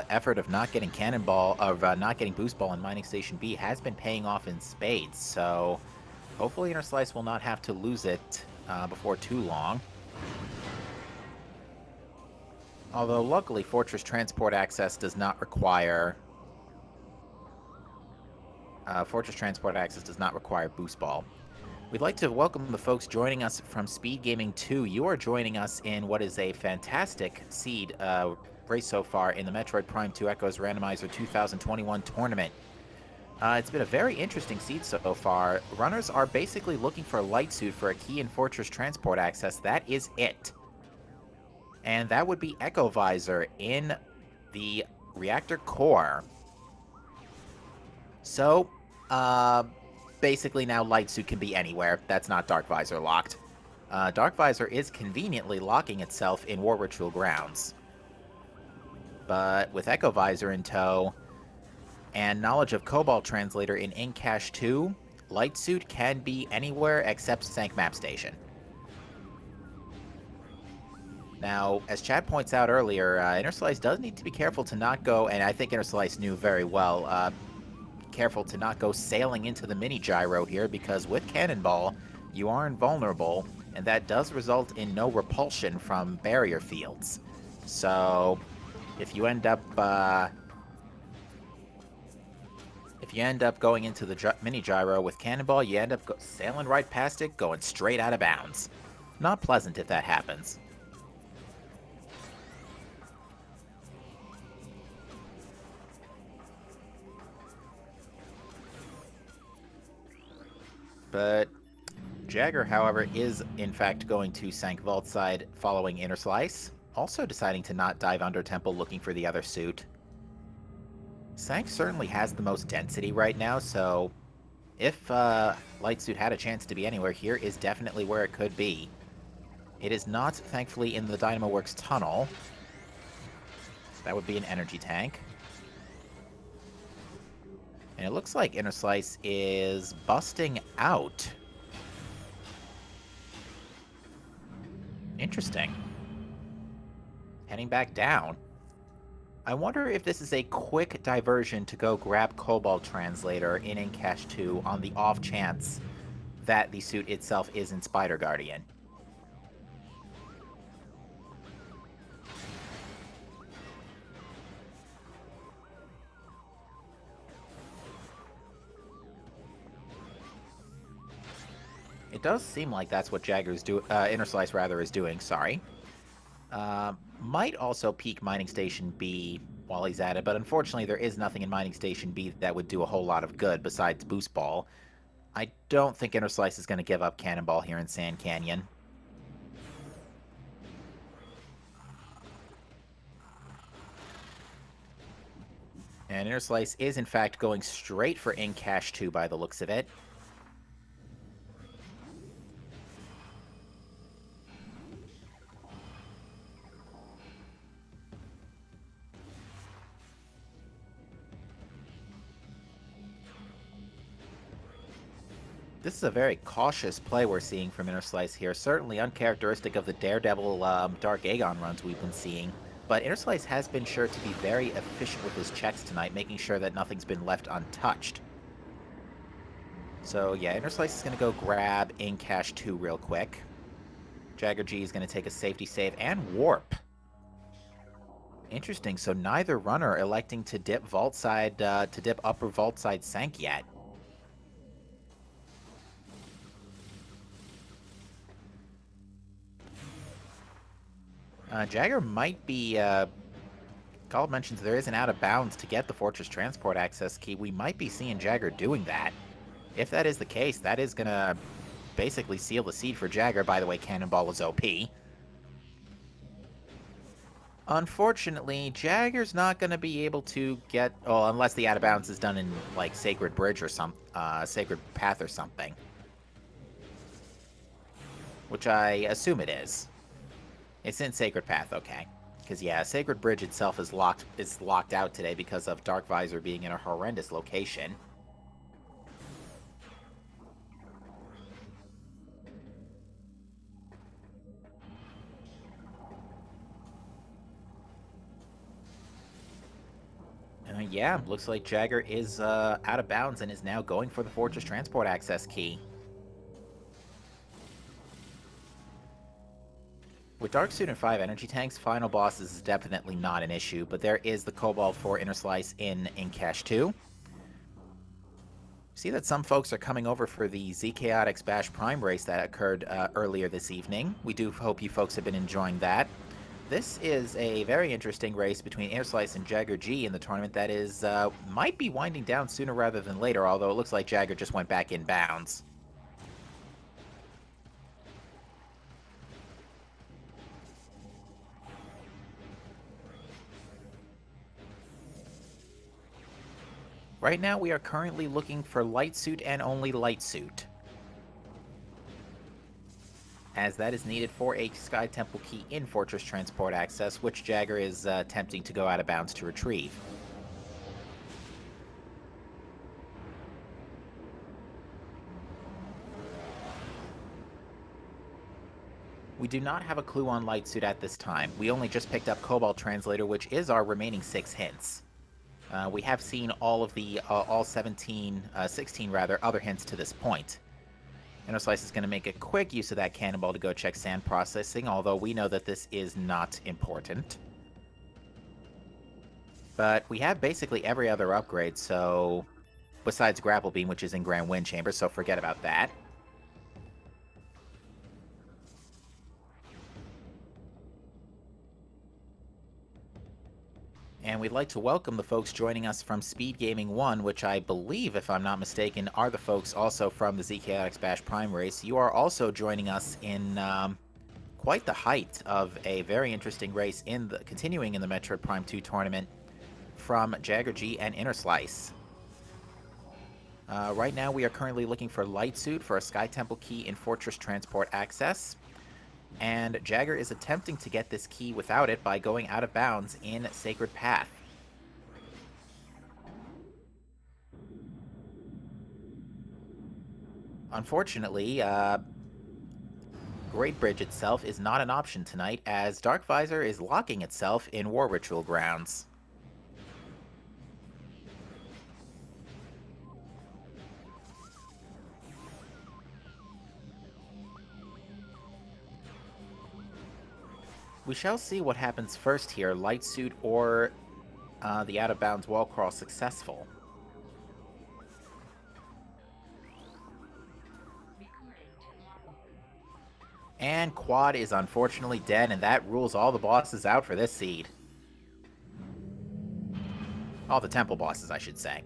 effort of not getting not getting Boost Ball in Mining Station B has been paying off in spades, so hopefully Interslice will not have to lose it before too long. Although luckily Fortress Transport Access does not require Boost Ball. We'd like to welcome the folks joining us from SpeedGaming 2. You are joining us in what is a fantastic seed race so far in the Metroid Prime 2 Echoes Randomizer 2021 tournament. It's been a very interesting seed so far. Runners are basically looking for a light suit for a key in Fortress Transport Access. That is it. And that would be Echo Visor in the reactor core. So, basically now light suit can be anywhere. That's not Dark Visor locked. Dark Visor is conveniently locking itself in War Ritual grounds. But with Echo Visor in tow, and knowledge of Cobalt Translator in Ink Cache 2, light suit can be anywhere except Sank Map Station. Now, as Chad points out earlier, Interslice does need to be careful to not go, and I think Interslice knew very well, careful to not go sailing into the mini gyro here, because with Cannonball, you are invulnerable, and that does result in no repulsion from barrier fields. So, if you end up going into the mini gyro with Cannonball, you end up sailing right past it, going straight out of bounds. Not pleasant if that happens. But Jagger, however, is in fact going to Sank Vault side following Interslice, also deciding to not dive under Temple looking for the other suit. Sank certainly has the most density right now, so if Light Suit had a chance to be anywhere, here is definitely where it could be. It is not, thankfully, in the Dynamo Works tunnel. So that would be an energy tank. And it looks like Interslice is busting out. Interesting. Heading back down. I wonder if this is a quick diversion to go grab Cobalt Translator in Incash 2 on the off chance that the suit itself is in Spider Guardian. It does seem like that's what Interslice rather is doing, sorry. Might also peek Mining Station B while he's at it, but unfortunately there is nothing in Mining Station B that would do a whole lot of good besides Boost Ball. I don't think Interslice is going to give up Cannonball here in Sand Canyon. And Interslice is in fact going straight for Incash 2 by the looks of it. This is a very cautious play we're seeing from Interslice here, certainly uncharacteristic of the Daredevil Dark Aegon runs we've been seeing, but Interslice has been sure to be very efficient with his checks tonight, making sure that nothing's been left untouched. So yeah, Interslice is going to go grab Incash 2 real quick. JaggerG is going to take a safety save and warp. Interesting, so neither runner electing to dip upper vault side Sank yet. Jagger might be, Call mentions there is an out of bounds to get the Fortress Transport access key. We might be seeing Jagger doing that. If that is the case, that is gonna basically seal the seed for Jagger. By the way, Cannonball is OP. Unfortunately, Jagger's not gonna be able to get, oh, unless the out of bounds is done in, like, Sacred Bridge or Sacred Path or something. Which I assume it is. It's in Sacred Path, okay. Because, yeah, Sacred Bridge itself is locked out today because of Dark Visor being in a horrendous location. Yeah, looks like Jagger is out of bounds and is now going for the Fortress Transport access key. With Dark Suit and 5 energy tanks, final bosses is definitely not an issue, but there is the Cobalt 4 Interslice in Cache 2. See that some folks are coming over for the Z Chaotix Bash Prime race that occurred earlier this evening. We do hope you folks have been enjoying that. This is a very interesting race between Interslice and JaggerG in the tournament that is might be winding down sooner rather than later, although it looks like Jagger just went back in bounds. Right now, we are currently looking for Light Suit and only Light Suit, as that is needed for a Sky Temple key in Fortress Transport access, which Jagger is attempting to go out of bounds to retrieve. We do not have a clue on Light Suit at this time. We only just picked up Cobalt Translator, which is our remaining 6 hints. We have seen all of the, all 16 rather, other hints to this point. Interslice is going to make a quick use of that cannonball to go check sand processing, although we know that this is not important. But we have basically every other upgrade, so... besides Grapple Beam, which is in Grand Wind Chamber, so forget about that. And we'd like to welcome the folks joining us from SpeedGaming 1, which I believe, if I'm not mistaken, are the folks also from the ZKX Bash Prime race. You are also joining us in quite the height of a very interesting race continuing in the Metroid Prime 2 tournament from JaggerG and Interslice. Right now we are currently looking for Light Suit for a Sky Temple key in Fortress Transport Access. And Jagger is attempting to get this key without it by going out of bounds in Sacred Path. Unfortunately, Great Bridge itself is not an option tonight, as Dark Visor is locking itself in War Ritual grounds. We shall see what happens first here, Light Suit or the out-of-bounds wall crawl successful. And Quad is unfortunately dead, and that rules all the bosses out for this seed. All the temple bosses, I should say.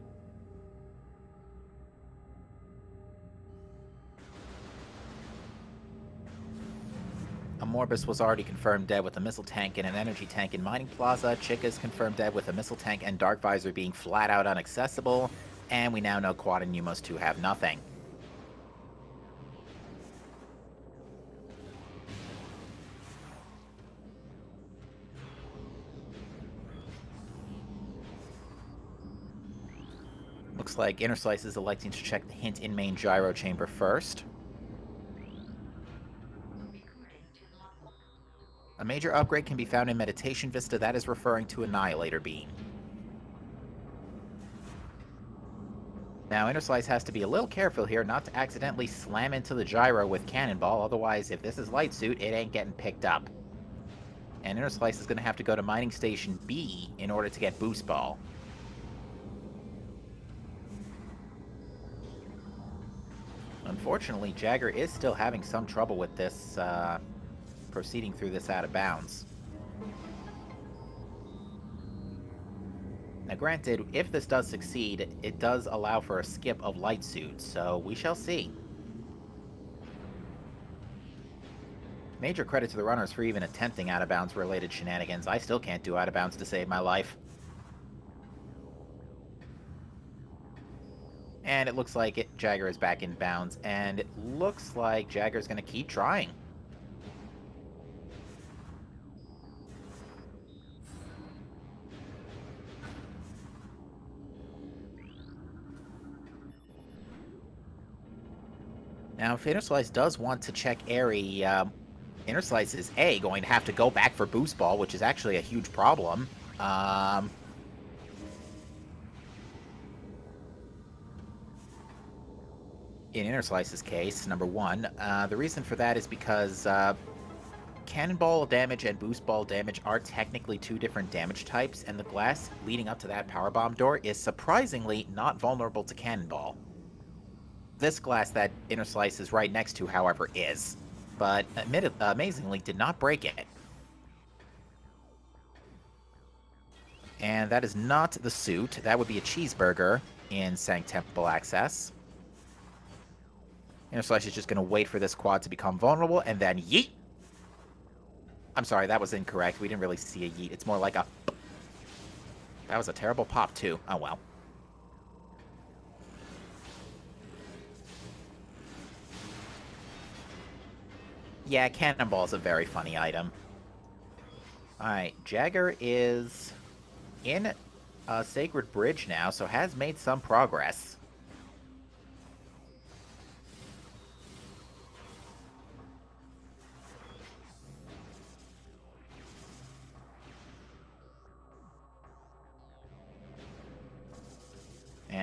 Amorbus was already confirmed dead with a missile tank and an energy tank in Mining Plaza. Chica's confirmed dead with a missile tank and Dark Visor being flat out inaccessible. And we now know Quad and Numos 2 have nothing. Looks like Interslice is electing to check the hint in main gyro chamber first. A major upgrade can be found in Meditation Vista, that is referring to Annihilator Beam. Now, Interslice has to be a little careful here not to accidentally slam into the gyro with Cannonball, otherwise, if this is Light Suit, it ain't getting picked up. And Interslice is going to have to go to Mining Station B in order to get Boost Ball. Unfortunately, Jagger is still having some trouble with this, proceeding through this out of bounds. Now granted, if this does succeed, it does allow for a skip of Light Suit, so we shall see. Major credit to the runners for even attempting out of bounds related shenanigans. I still can't do out of bounds to save my life. And it looks like Jagger is back in bounds, and it looks like Jagger's gonna keep trying. Now, if Interslice does want to check Airy, Interslice is going to have to go back for Boost Ball, which is actually a huge problem. In Interslice's case, number one, the reason for that is because Cannonball damage and Boost Ball damage are technically two different damage types, and the glass leading up to that Power Bomb door is surprisingly not vulnerable to Cannonball. This glass that Interslice is right next to, however, is, but amazingly did not break it. And that is not the suit. That would be a cheeseburger in Sanct Temple Access. Interslice is just going to wait for this quad to become vulnerable, and then yeet! I'm sorry, that was incorrect. We didn't really see a yeet. It's more like a... That was a terrible pop, too. Oh, well. Yeah, Cannonball's a very funny item. Alright, Jagger is in a Sacred Bridge now, so has made some progress.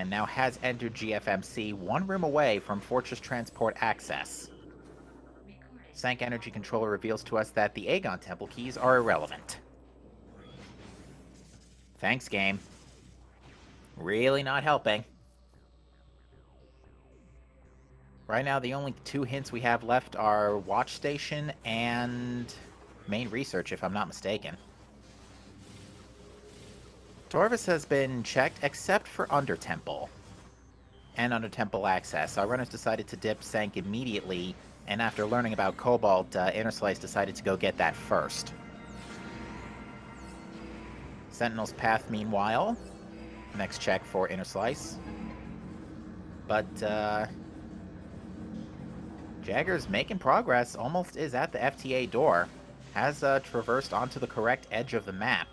and now has entered GFMC, one room away from Fortress Transport access. Sank Energy Controller reveals to us that the Aegon Temple keys are irrelevant. Thanks, game. Really not helping. Right now, the only two hints we have left are Watch Station and Main Research, if I'm not mistaken. Torvis has been checked except for Under Temple and Under Temple access. Our runners decided to dip Sank immediately, and after learning about Cobalt, Interslice decided to go get that first. Sentinel's Path, meanwhile. Next check for Interslice. But, Jagger's making progress, almost is at the FTA door. Has traversed onto the correct edge of the map.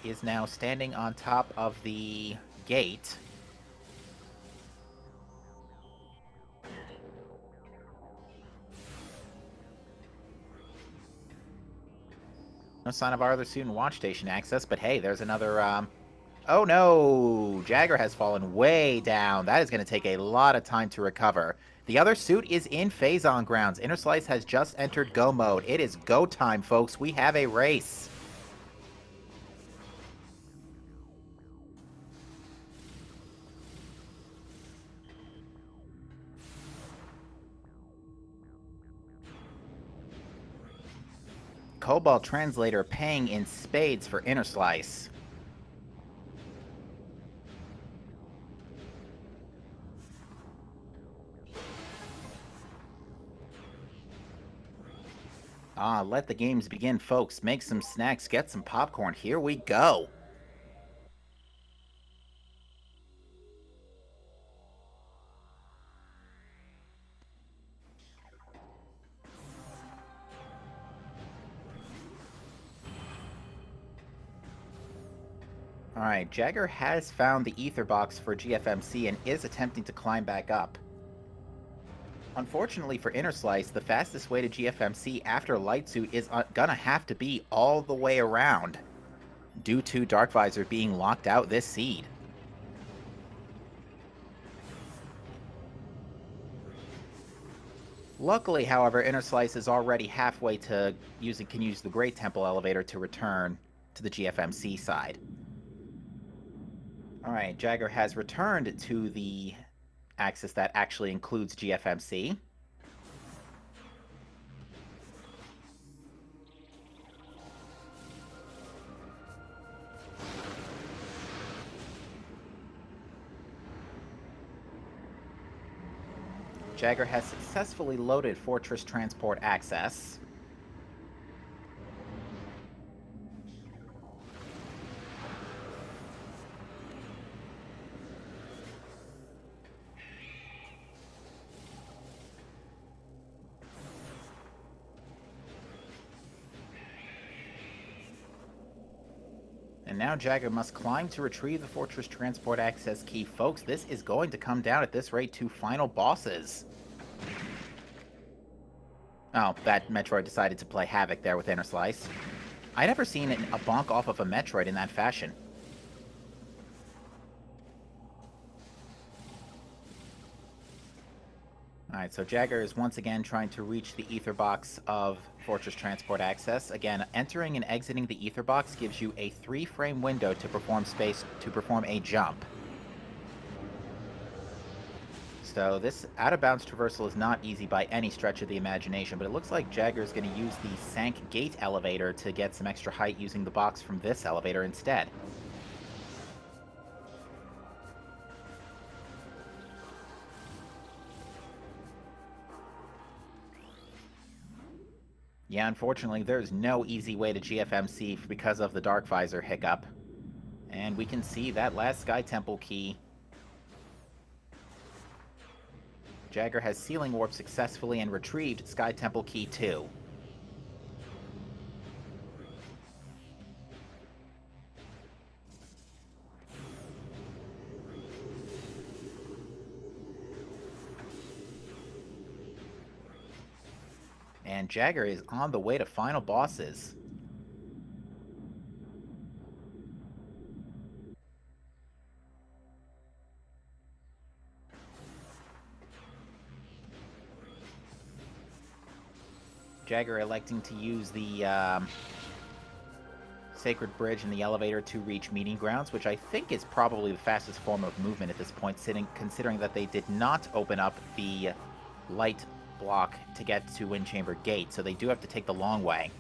Is now standing on top of the gate. No sign of our other student watch station access, but hey, there's another, Oh no! Jagger has fallen way down. That is going to take a lot of time to recover. The other suit is in phase-on grounds. Interslice has just entered go mode. It is go time, folks. We have a race. Cobalt Translator paying in spades for Interslice. Let the games begin, folks. Make some snacks, get some popcorn. Here we go. Alright, Jagger has found the ether box for GFMC and is attempting to climb back up. Unfortunately for Interslice, the fastest way to GFMC after Light Suit is gonna have to be all the way around, due to Dark Visor being locked out this seed. Luckily, however, Interslice is already halfway to can use the Great Temple elevator to return to the GFMC side. Alright, Jagger has returned to the axis that actually includes GFMC. Jagger has successfully loaded Fortress Transport access. And now Jagger must climb to retrieve the Fortress Transport access key. Folks, this is going to come down at this rate to final bosses. Oh, that Metroid decided to play havoc there with Interslice. I'd never seen a bonk off of a Metroid in that fashion. Alright, so Jagger is once again trying to reach the ether box of Fortress Transport access. Again, entering and exiting the ether box gives you a 3-frame window to perform a jump. So this out-of-bounds traversal is not easy by any stretch of the imagination, but it looks like Jagger is going to use the Sank Gate elevator to get some extra height using the box from this elevator instead. Yeah, unfortunately, there's no easy way to GFMC because of the Dark Visor hiccup. And we can see that last Sky Temple key. Jagger has Sealing Warp successfully and retrieved Sky Temple Key 2. And Jagger is on the way to final bosses. Jagger electing to use the Sacred Bridge and the elevator to reach Meeting Grounds, which I think is probably the fastest form of movement at this point, considering that they did not open up the light block to get to Wind Chamber Gate, so they do have to take the long way.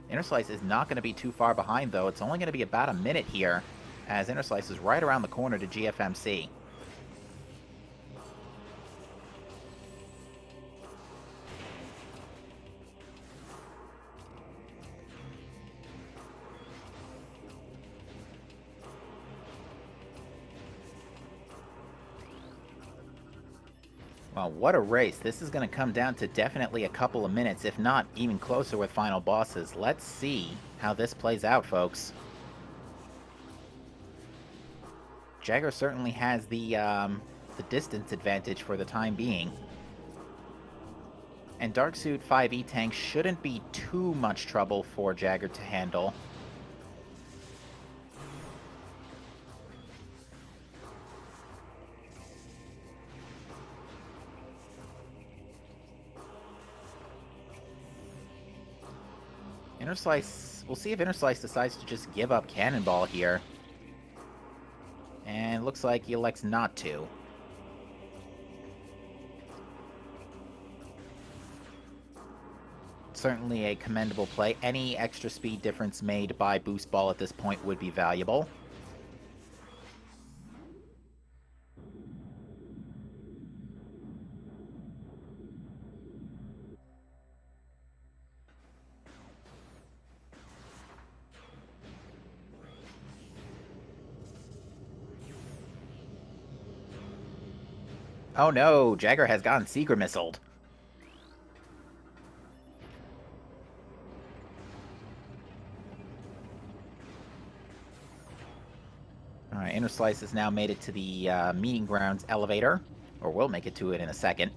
Interslice is not going to be too far behind, though. It's only going to be about a minute here, as Interslice is right around the corner to GFMC. Well, what a race. This is going to come down to definitely a couple of minutes, if not even closer with final bosses. Let's see how this plays out, folks. Jagger certainly has the distance advantage for the time being. And Dark Suit 5e tank shouldn't be too much trouble for Jagger to handle. Interslice, we'll see if Interslice decides to just give up Cannonball here. And looks like he elects not to. Certainly a commendable play. Any extra speed difference made by Boost Ball at this point would be valuable. Oh no, Jagger has gotten Secret Missiled. Alright, Interslice has now made it to the Meeting Grounds elevator, or will make it to it in a second.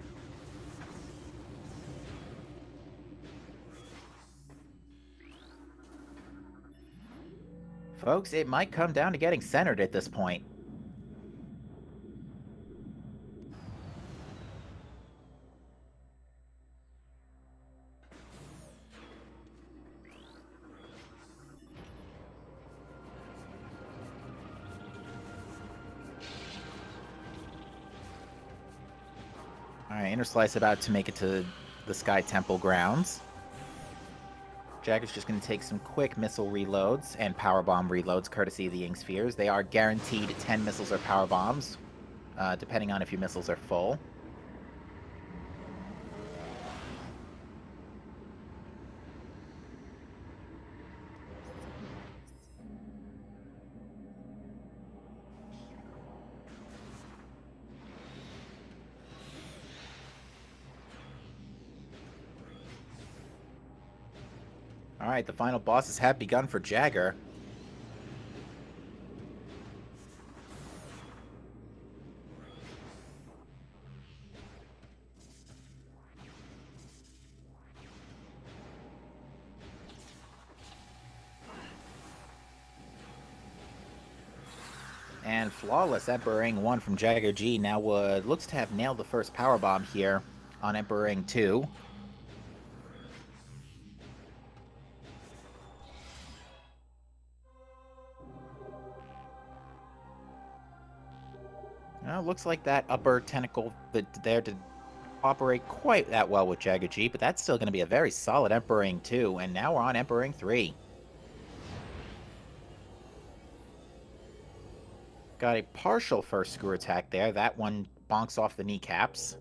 Folks, it might come down to getting centered at this point. Alright, Interslice about to make it to the Sky Temple grounds. Jagger's just going to take some quick missile reloads and power bomb reloads courtesy of the Ink Spheres. They are guaranteed 10 missiles or power bombs, depending on if your missiles are full. Alright, the final bosses have begun for Jagger. And flawless Emperor Ring 1 from JaggerG now looks to have nailed the first power bomb here on Emperor Ring 2. Looks like that upper tentacle there did operate quite that well with JaggerG, but that's still going to be a very solid Emperor Ring 2, and now we're on Emperor Ring 3. Got a partial first screw attack there. That one bonks off the kneecaps.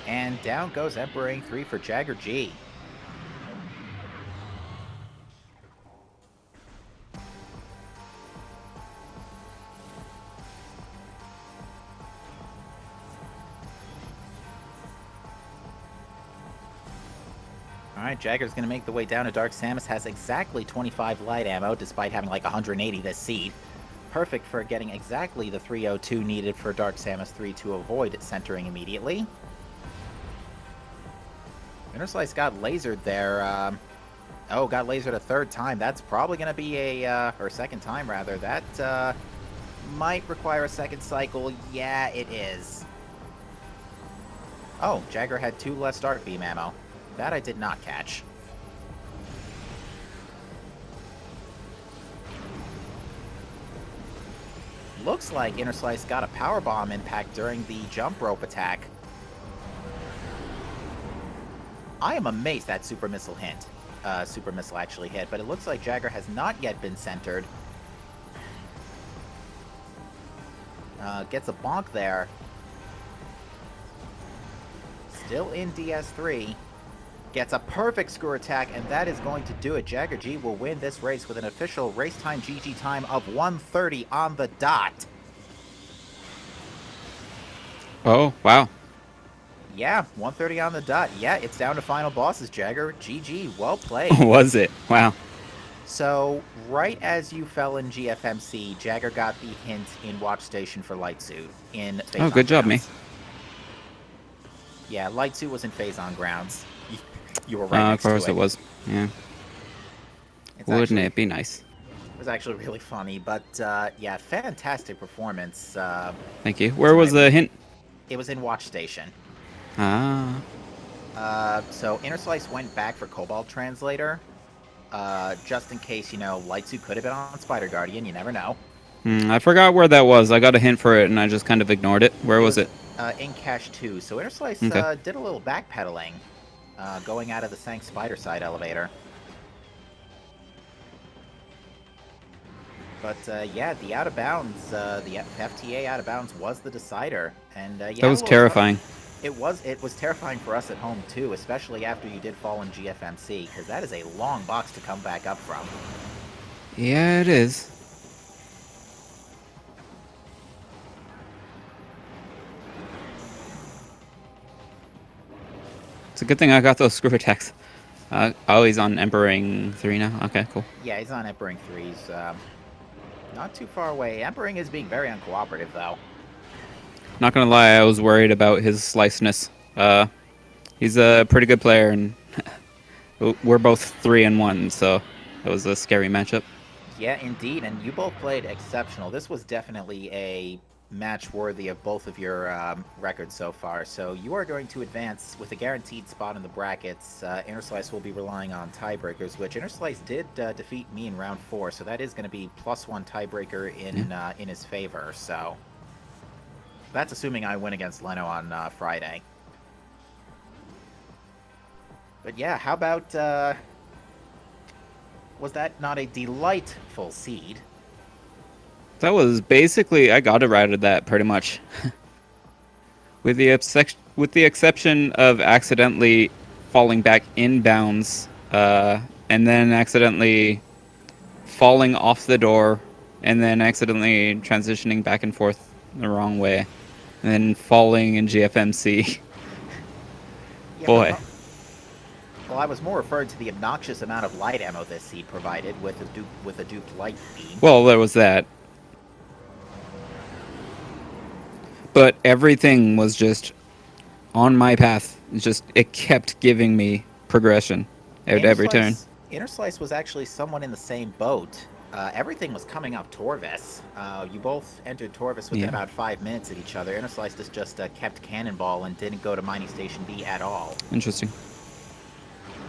And down goes Emperor Ring 3 for JaggerG. Alright, Jagger's going to make the way down to Dark Samus. Has exactly 25 light ammo, despite having like 180 this seed. Perfect for getting exactly the 302 needed for Dark Samus 3 to avoid centering immediately. Interslice got lasered there. Oh, got lasered a third time. That's probably going to be or second time rather. That might require a second cycle. Yeah, it is. Oh, Jagger had 2 less dart beam ammo. That I did not catch. Looks like Interslice got a power bomb impact during the jump rope attack. I am amazed that super missile hit. Super missile actually hit, but it looks like Jagger has not yet been centered. Gets a bonk there. Still in DS3. Gets a perfect screw attack, and that is going to do it. JaggerG will win this race with an official race time GG time of 1:30 on the dot. Oh, wow. Yeah, 1:30 on the dot. Yeah, it's down to final bosses, Jagger. GG, well played. Was it? Wow. So, right as you fell in GFMC, Jagger got the hint in Watch Station for Light Suit in Phase Oh, on good job, me. Grounds. Yeah, Light Suit was in Phase on Grounds. You were right next to it. Of course it was. Yeah. Wouldn't it be nice? It was actually really funny, but yeah, fantastic performance. Thank you. Where was the hint? It was in Watch Station. Ah. So Interslice went back for Cobalt Translator, just in case, you know, Light Suit could have been on Spider Guardian. You never know. I forgot where that was. I got a hint for it, and I just kind of ignored it. Where was it? In Cache 2. So Interslice did a little backpedaling, going out of the Sank Spider side elevator. But yeah, the out of bounds, the FTA out of bounds was the decider, and yeah, that was terrifying. It was terrifying for us at home too, especially after you did fall in GFMC, because that is a long box to come back up from. Yeah, it is. It's a good thing I got those screw attacks. Oh, he's on Emperor 3 now? Okay, cool. Yeah, he's on Emperor 3. He's not too far away. Emperor is being very uncooperative, though. Not gonna lie, I was worried about his sliceness. He's a pretty good player, and we're both 3-1, so it was a scary matchup. Yeah, indeed, and you both played exceptional. This was definitely a match worthy of both of your records so far. So you are going to advance with a guaranteed spot in the brackets. Interslice will be relying on tiebreakers, which Interslice did defeat me in round 4, so that is going to be +1 tiebreaker in his favor. So that's assuming I win against Leno on Friday. But yeah, how about was that not a delightful seed? That was basically, I got it right at that pretty much. with the exception of accidentally falling back inbounds, and then accidentally falling off the door, and then accidentally transitioning back and forth the wrong way, and then falling in GFMC. Yeah, Boy. Well, I was more referring to the obnoxious amount of light ammo this seed provided with a duped light beam. Well, there was that. But everything was just on my path. It kept giving me progression at every turn. Interslice was actually someone in the same boat. Everything was coming up Torvis. You both entered Torvis within about 5 minutes of each other. Interslice just kept Cannonball and didn't go to Mining Station B at all. Interesting.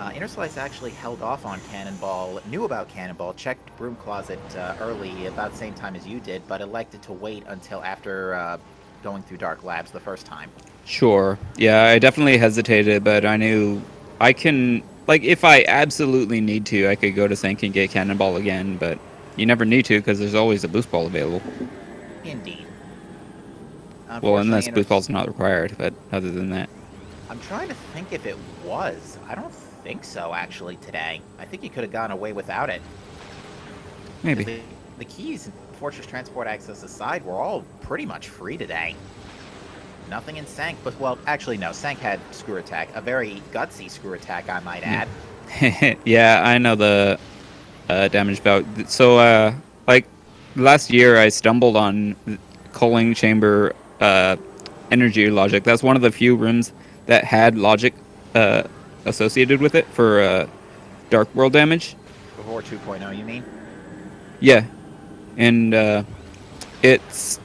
Interslice actually held off on Cannonball, knew about Cannonball, checked Broom Closet early, about the same time as you did, but elected to wait until after going through Dark Labs the first time. Sure. Yeah, I definitely hesitated, but I knew I can, like, if I absolutely need to, I could go to Sank and get Cannonball again, but you never need to because there's always a boost ball available. Indeed. Well, unless boost ball's not required, but other than that. I'm trying to think if it was. I don't think so, actually, today. I think you could have gone away without it. Maybe. The keys Fortress Transport Access aside were all pretty much free today. Nothing in Sank, but, well, actually, no. Sank had Screw Attack. A very gutsy Screw Attack, I might add. Yeah, I know the damage bout. So, like, last year I stumbled on Culling Chamber Energy Logic. That's one of the few rooms that had logic associated with it for Dark World damage. Before 2.0, you mean? Yeah, and it's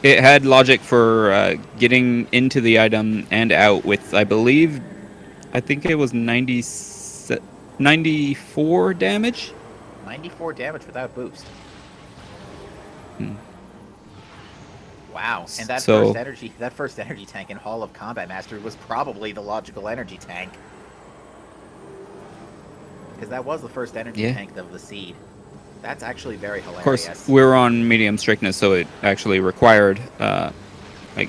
it had logic for getting into the item and out with, I think it was 94 damage. 94 damage without boost. Hmm. Wow, and So that first energy tank in Hall of Combat Mastery was probably the logical energy tank. Because that was the first energy yeah, tank of the seed. That's actually very of course hilarious. we were on medium strictness, so it actually required like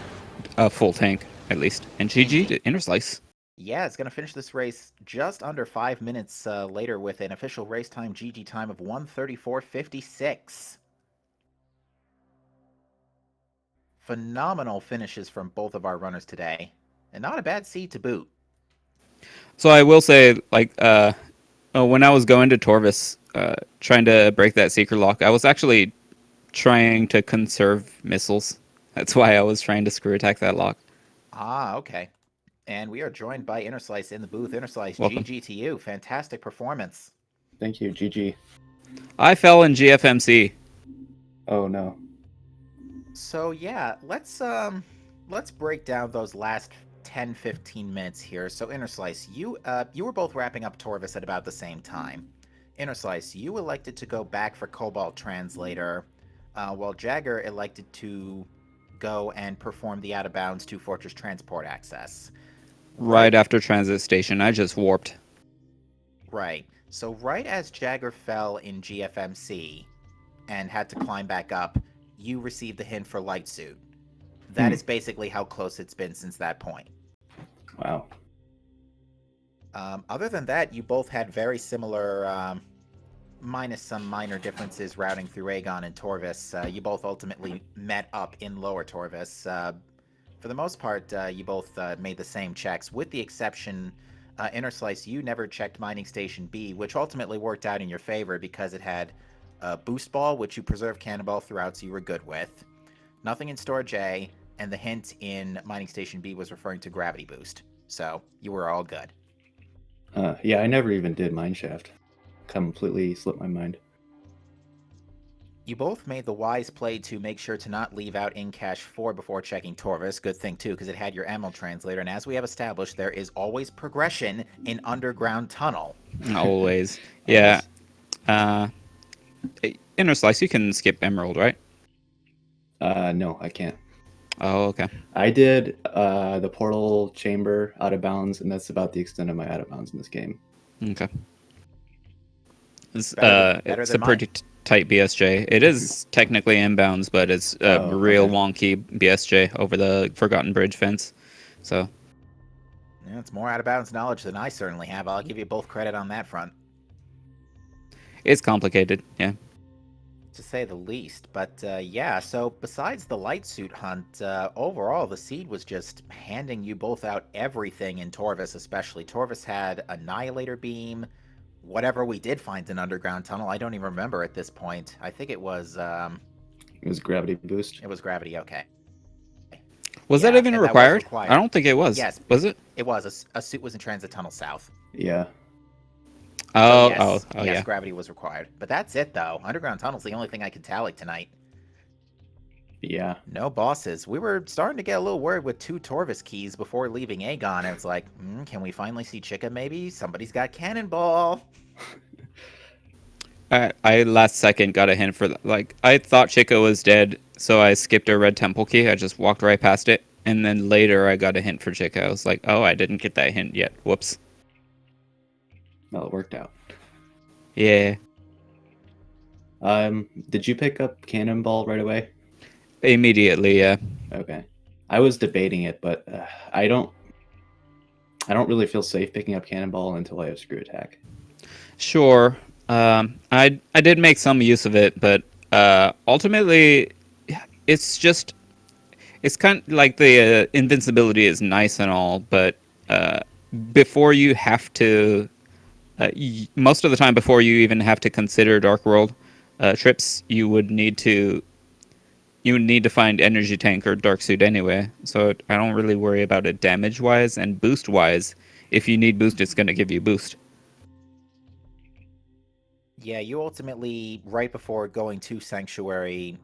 a full tank at least. And GG Indeed. to Interslice. Yeah, it's going to finish this race just under 5 minutes later with an official race time GG time of 1:34.56. Phenomenal finishes from both of our runners today, and not a bad seed to boot. So I will say, like, when I was going to Torvis, trying to break that secret lock, I was actually trying to conserve missiles. That's why I was trying to screw attack that lock. Ah, okay. And we are joined by Interslice in the booth. Interslice, Welcome. GG to you. Fantastic performance. Thank you, GG. I fell in GFMC. Oh no. So yeah, let's break down those last 10-15 minutes here. So Interslice, you were both wrapping up Torvis at about the same time. Interslice, you elected to go back for Cobalt Translator, while Jagger elected to go and perform the out of bounds to Fortress Transport access. Right after transit station, I just warped. Right. So right as Jagger fell in GFMC and had to climb back up, you received the hint for Light Suit. That is basically how close it's been since that point. Wow. Other than that, you both had very similar, minus some minor differences routing through Aegon and Torvis. You both ultimately met up in Lower Torvis. For the most part, you both made the same checks, with the exception, Interslice, you never checked Mining Station B, which ultimately worked out in your favor because it had Boost Ball, which you preserved Cannonball throughout, so you were good with. Nothing in Storage A, and the hint in Mining Station B was referring to Gravity Boost. So, you were all good. Yeah, I never even did Mineshaft. Completely slipped my mind. You both made the wise play to make sure to not leave out in cache 4 before checking Torvis. Good thing, too, because it had your Emerald Translator, and as we have established, there is always progression in Underground Tunnel. Always. Yeah. Interslice, you can skip Emerald, right? No, I can't. Oh, okay. I did the portal chamber out of bounds, and that's about the extent of my out of bounds in this game. Okay. It's, Better it's than a pretty tight BSJ. It is technically inbounds, but it's a real okay. wonky BSJ over the Forgotten Bridge fence. So Yeah, it's more out of bounds knowledge than I certainly have. I'll give you both credit on that front, it's complicated, yeah. to say the least. But yeah, so besides the light suit hunt, overall the seed was just handing you both out everything in Torvis, especially. Torvis had Annihilator Beam, whatever we did find in Underground Tunnel. I don't even remember at this point. I think it was It was Gravity Boost. it was Gravity. Okay. Was Yeah, that even and that was required? required. I don't think it was. Yes, Was it? it was. A suit was in Transit Tunnel South. Yeah. Oh, So yes, yes, yeah. Gravity was required. But that's it, though. Underground Tunnel's the only thing I can tally tonight. Yeah. No bosses. We were starting to get a little worried with 2 Torvis keys before leaving Aegon, and it's like, can we finally see Chica maybe? Somebody's got Cannonball. I last second got a hint for that. Like, I thought Chico was dead, so I skipped a red temple key. I just walked right past it. And then later I got a hint for Chica. I was like, oh, I didn't get that hint yet. Whoops. Well, it worked out. Yeah. Did you pick up Cannonball right away? Immediately, yeah. Okay. I was debating it, but I don't really feel safe picking up Cannonball until I have Screw Attack. Sure. I did make some use of it, but ultimately, it's just it's kind of like the invincibility is nice and all, but before you have to, most of the time before you even have to consider Dark World trips, you would need to find Energy Tank or Dark Suit anyway. So I don't really worry about it damage wise, and boost wise. if you need boost, it's going to give you boost. Yeah, you ultimately, right before going to Sanctuary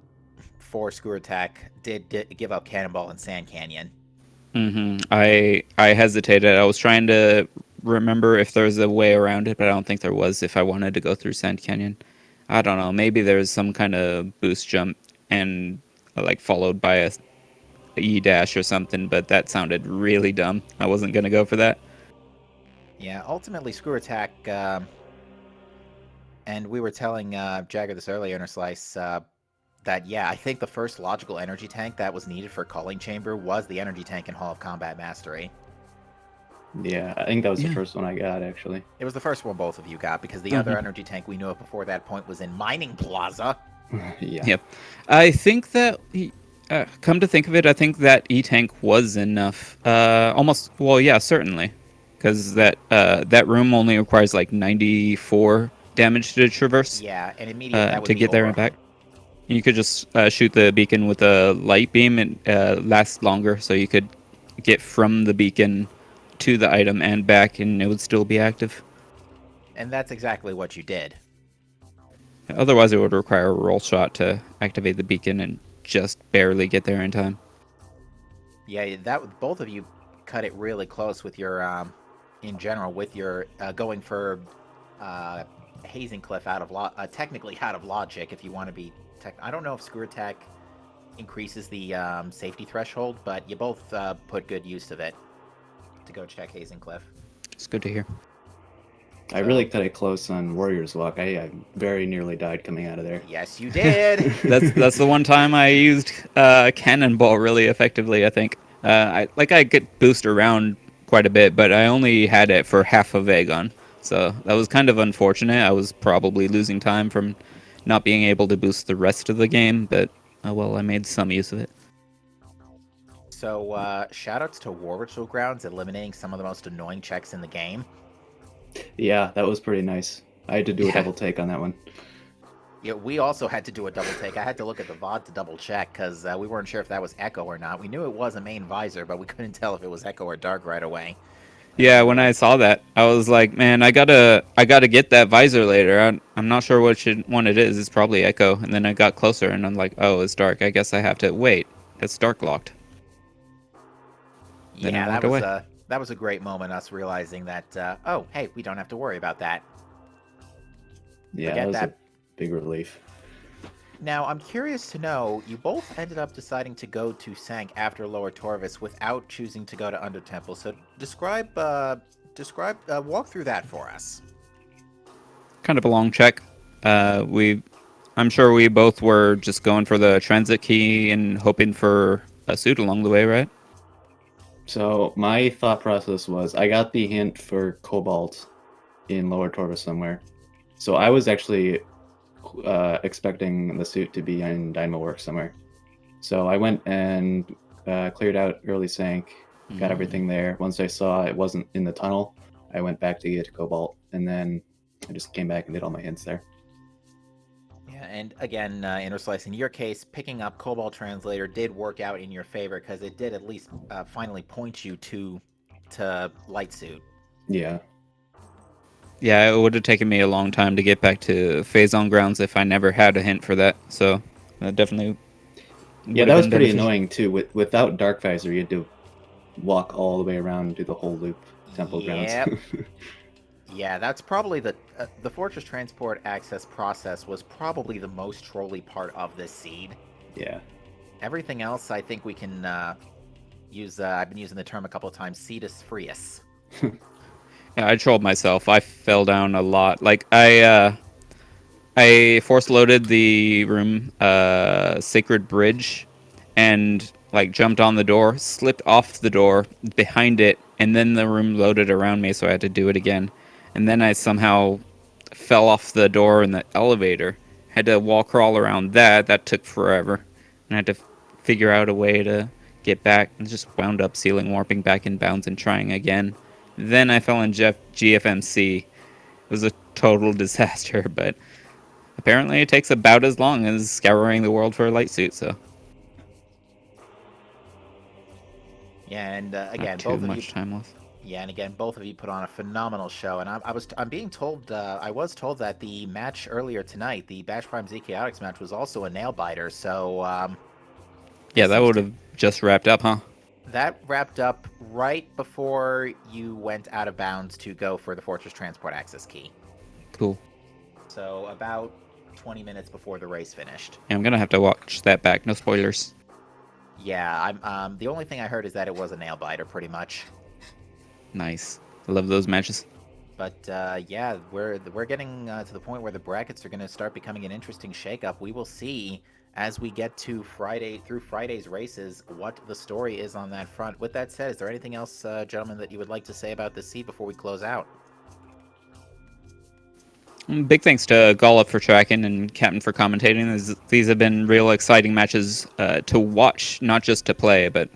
for Screw Attack, did give up Cannonball and Sand Canyon. I hesitated. I was trying to remember if there was a way around it, but I don't think there was if I wanted to go through Sand Canyon. I don't know. Maybe there's some kind of boost jump and like followed by a E dash or something, but that sounded really dumb. I wasn't going to go for that. Yeah, ultimately Screw Attack, and we were telling Jagger this earlier, Interslice, that, yeah, I think the first logical energy tank that was needed for Culling Chamber was the energy tank in Hall of Combat Mastery. Yeah, I think that was the first one I got, actually. It was the first one both of you got, because the other energy tank we knew of before that point was in Mining Plaza. Yeah. Yep. I think that, come to think of it, I think that E-Tank was enough. Almost, well, yeah, certainly. Because that room only requires like 94 damage to traverse. Yeah, and immediate that would to be get there over. and back. You could just shoot the beacon with a light beam and lasts longer, so you could get from the beacon to the item and back, and it would still be active. And that's exactly what you did. Otherwise, it would require a roll shot to activate the beacon and just barely get there in time. Yeah, that both of you cut it really close with your, in general, with your going for Hazing Cliff out of technically out of logic. If you want to be, I don't know if Screw Attack increases the safety threshold, but you both put good use of it to go check Hazing Cliff. It's good to hear. I really cut it close on Warrior's Walk. I very nearly died coming out of there. Yes, you did. That's the one time I used Cannonball really effectively. I think I get boost around quite a bit, but I only had it for half of Aegon, so that was kind of unfortunate. I was probably losing time from not being able to boost the rest of the game, but well, I made some use of it. So shoutouts to War Ritual Grounds eliminating some of the most annoying checks in the game. Yeah, that was pretty nice. I had to do a double take on that one. Yeah, we also had to do a double take. I had to look at the VOD to double check because we weren't sure if that was Echo or not. We knew it was a main visor, but we couldn't tell if it was Echo or Dark right away. Yeah, when I saw that, I was like, man, I gotta get that visor later. I'm not sure which one it is. It's probably Echo. And then I got closer, and I'm like, oh, it's Dark. I guess I have to wait. It's Dark locked. Then Yeah, that was a great moment. Us realizing that, oh, hey, we don't have to worry about that. Yeah, that was a big relief. Now, I'm curious to know, you both ended up deciding to go to Sank after Lower Torvis without choosing to go to Undertemple. So walk through that for us. Kind of a long check. I'm sure we both were just going for the transit key and hoping for a suit along the way, right? So my thought process was, I got the hint for Cobalt in Lower Torvis somewhere. So I was actually expecting the suit to be in Dynamo Works somewhere. So I went and cleared out early Sank, got everything there. Once I saw it wasn't in the tunnel, I went back to get Cobalt, and then I just came back and did all my hints there. Yeah, and again, Interslice, in your case, picking up Cobalt Translator did work out in your favor because it did at least finally point you to Light Suit. Yeah. Yeah, it would have taken me a long time to get back to Phazon Grounds if I never had a hint for that. So definitely. Yeah, that was pretty annoying too. Without Dark Visor, you had to walk all the way around and do the whole loop. Temple Grounds. Yeah, that's probably the Fortress Transport access process was probably the most trolly part of this seed. Yeah. Everything else, I think we can use. I've been using the term a couple of times. Cetus Freus. Yeah, I trolled myself. I fell down a lot. Like I force loaded the room Sacred Bridge, and like jumped on the door, slipped off the door behind it, and then the room loaded around me, so I had to do it again. And then I somehow fell off the door in the elevator. Had to wall crawl around that. That took forever. And I had to figure out a way to get back, and just wound up ceiling warping back in bounds and trying again. Then I fell in GFMC. It was a total disaster, but apparently it takes about as long as scouring the world for a light suit, so. Yeah, and again, not too much time left. Yeah, and again, both of you put on a phenomenal show, and I'm being told I was told that the match earlier tonight, the Bash Prime Z Chaotix match, was also a nail biter. So Yeah, this that seems would to have just wrapped up, huh? that wrapped up right before you went out of bounds to go for the Fortress Transport Access Key. Cool. So about 20 minutes before the race finished. Yeah, I'm gonna have to watch that back. No spoilers. Yeah, I'm the only thing I heard is that it was a nail biter, pretty much. Nice. I love those matches. But yeah, we're getting to the point where the brackets are going to start becoming an interesting shakeup. We will see as we get to Friday's races what the story is on that front. With that said, is there anything else, gentlemen, that you would like to say about this seed before we close out? Big thanks to Gollop for tracking and Captain for commentating. These have been real exciting matches to watch, not just to play. But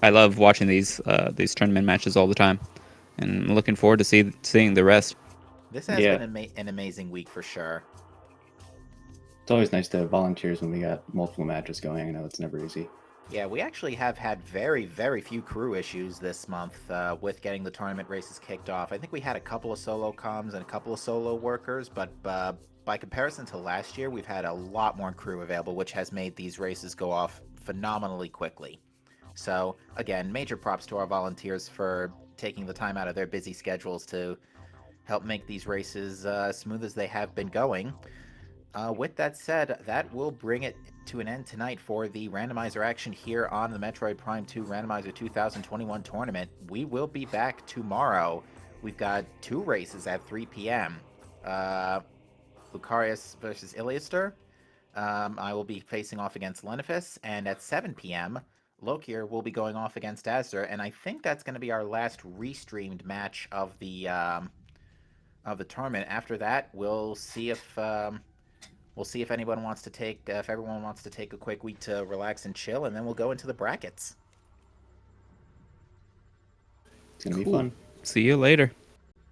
I love watching these tournament matches all the time, and I'm looking forward to seeing the rest. This has Yeah. been an amazing week for sure. It's always nice to have volunteers when we got multiple matches going. I know it's never easy. Yeah, we actually have had very, very few crew issues this month with getting the tournament races kicked off. I think we had a couple of solo comms and a couple of solo workers, but by comparison to last year, we've had a lot more crew available, which has made these races go off phenomenally quickly. So, again, major props to our volunteers for taking the time out of their busy schedules to help make these races smooth as they have been going. With that said, that will bring it to an end tonight for the randomizer action here on the Metroid Prime 2 Randomizer 2021 tournament. We will be back tomorrow. We've got 2 races at 3 p.m. Lucarius versus Iliaster. I will be facing off against Lenifus, and at 7 p.m., Lokier will be going off against Azzer, and I think that's going to be our last restreamed match of the tournament. After that, we'll see if anyone wants to if everyone wants to take a quick week to relax and chill, and then we'll go into the brackets. It's going to be Cool. fun. See you later.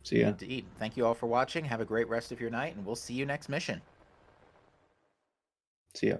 See ya. Indeed. Thank you all for watching. Have a great rest of your night, and we'll see you next mission. See ya.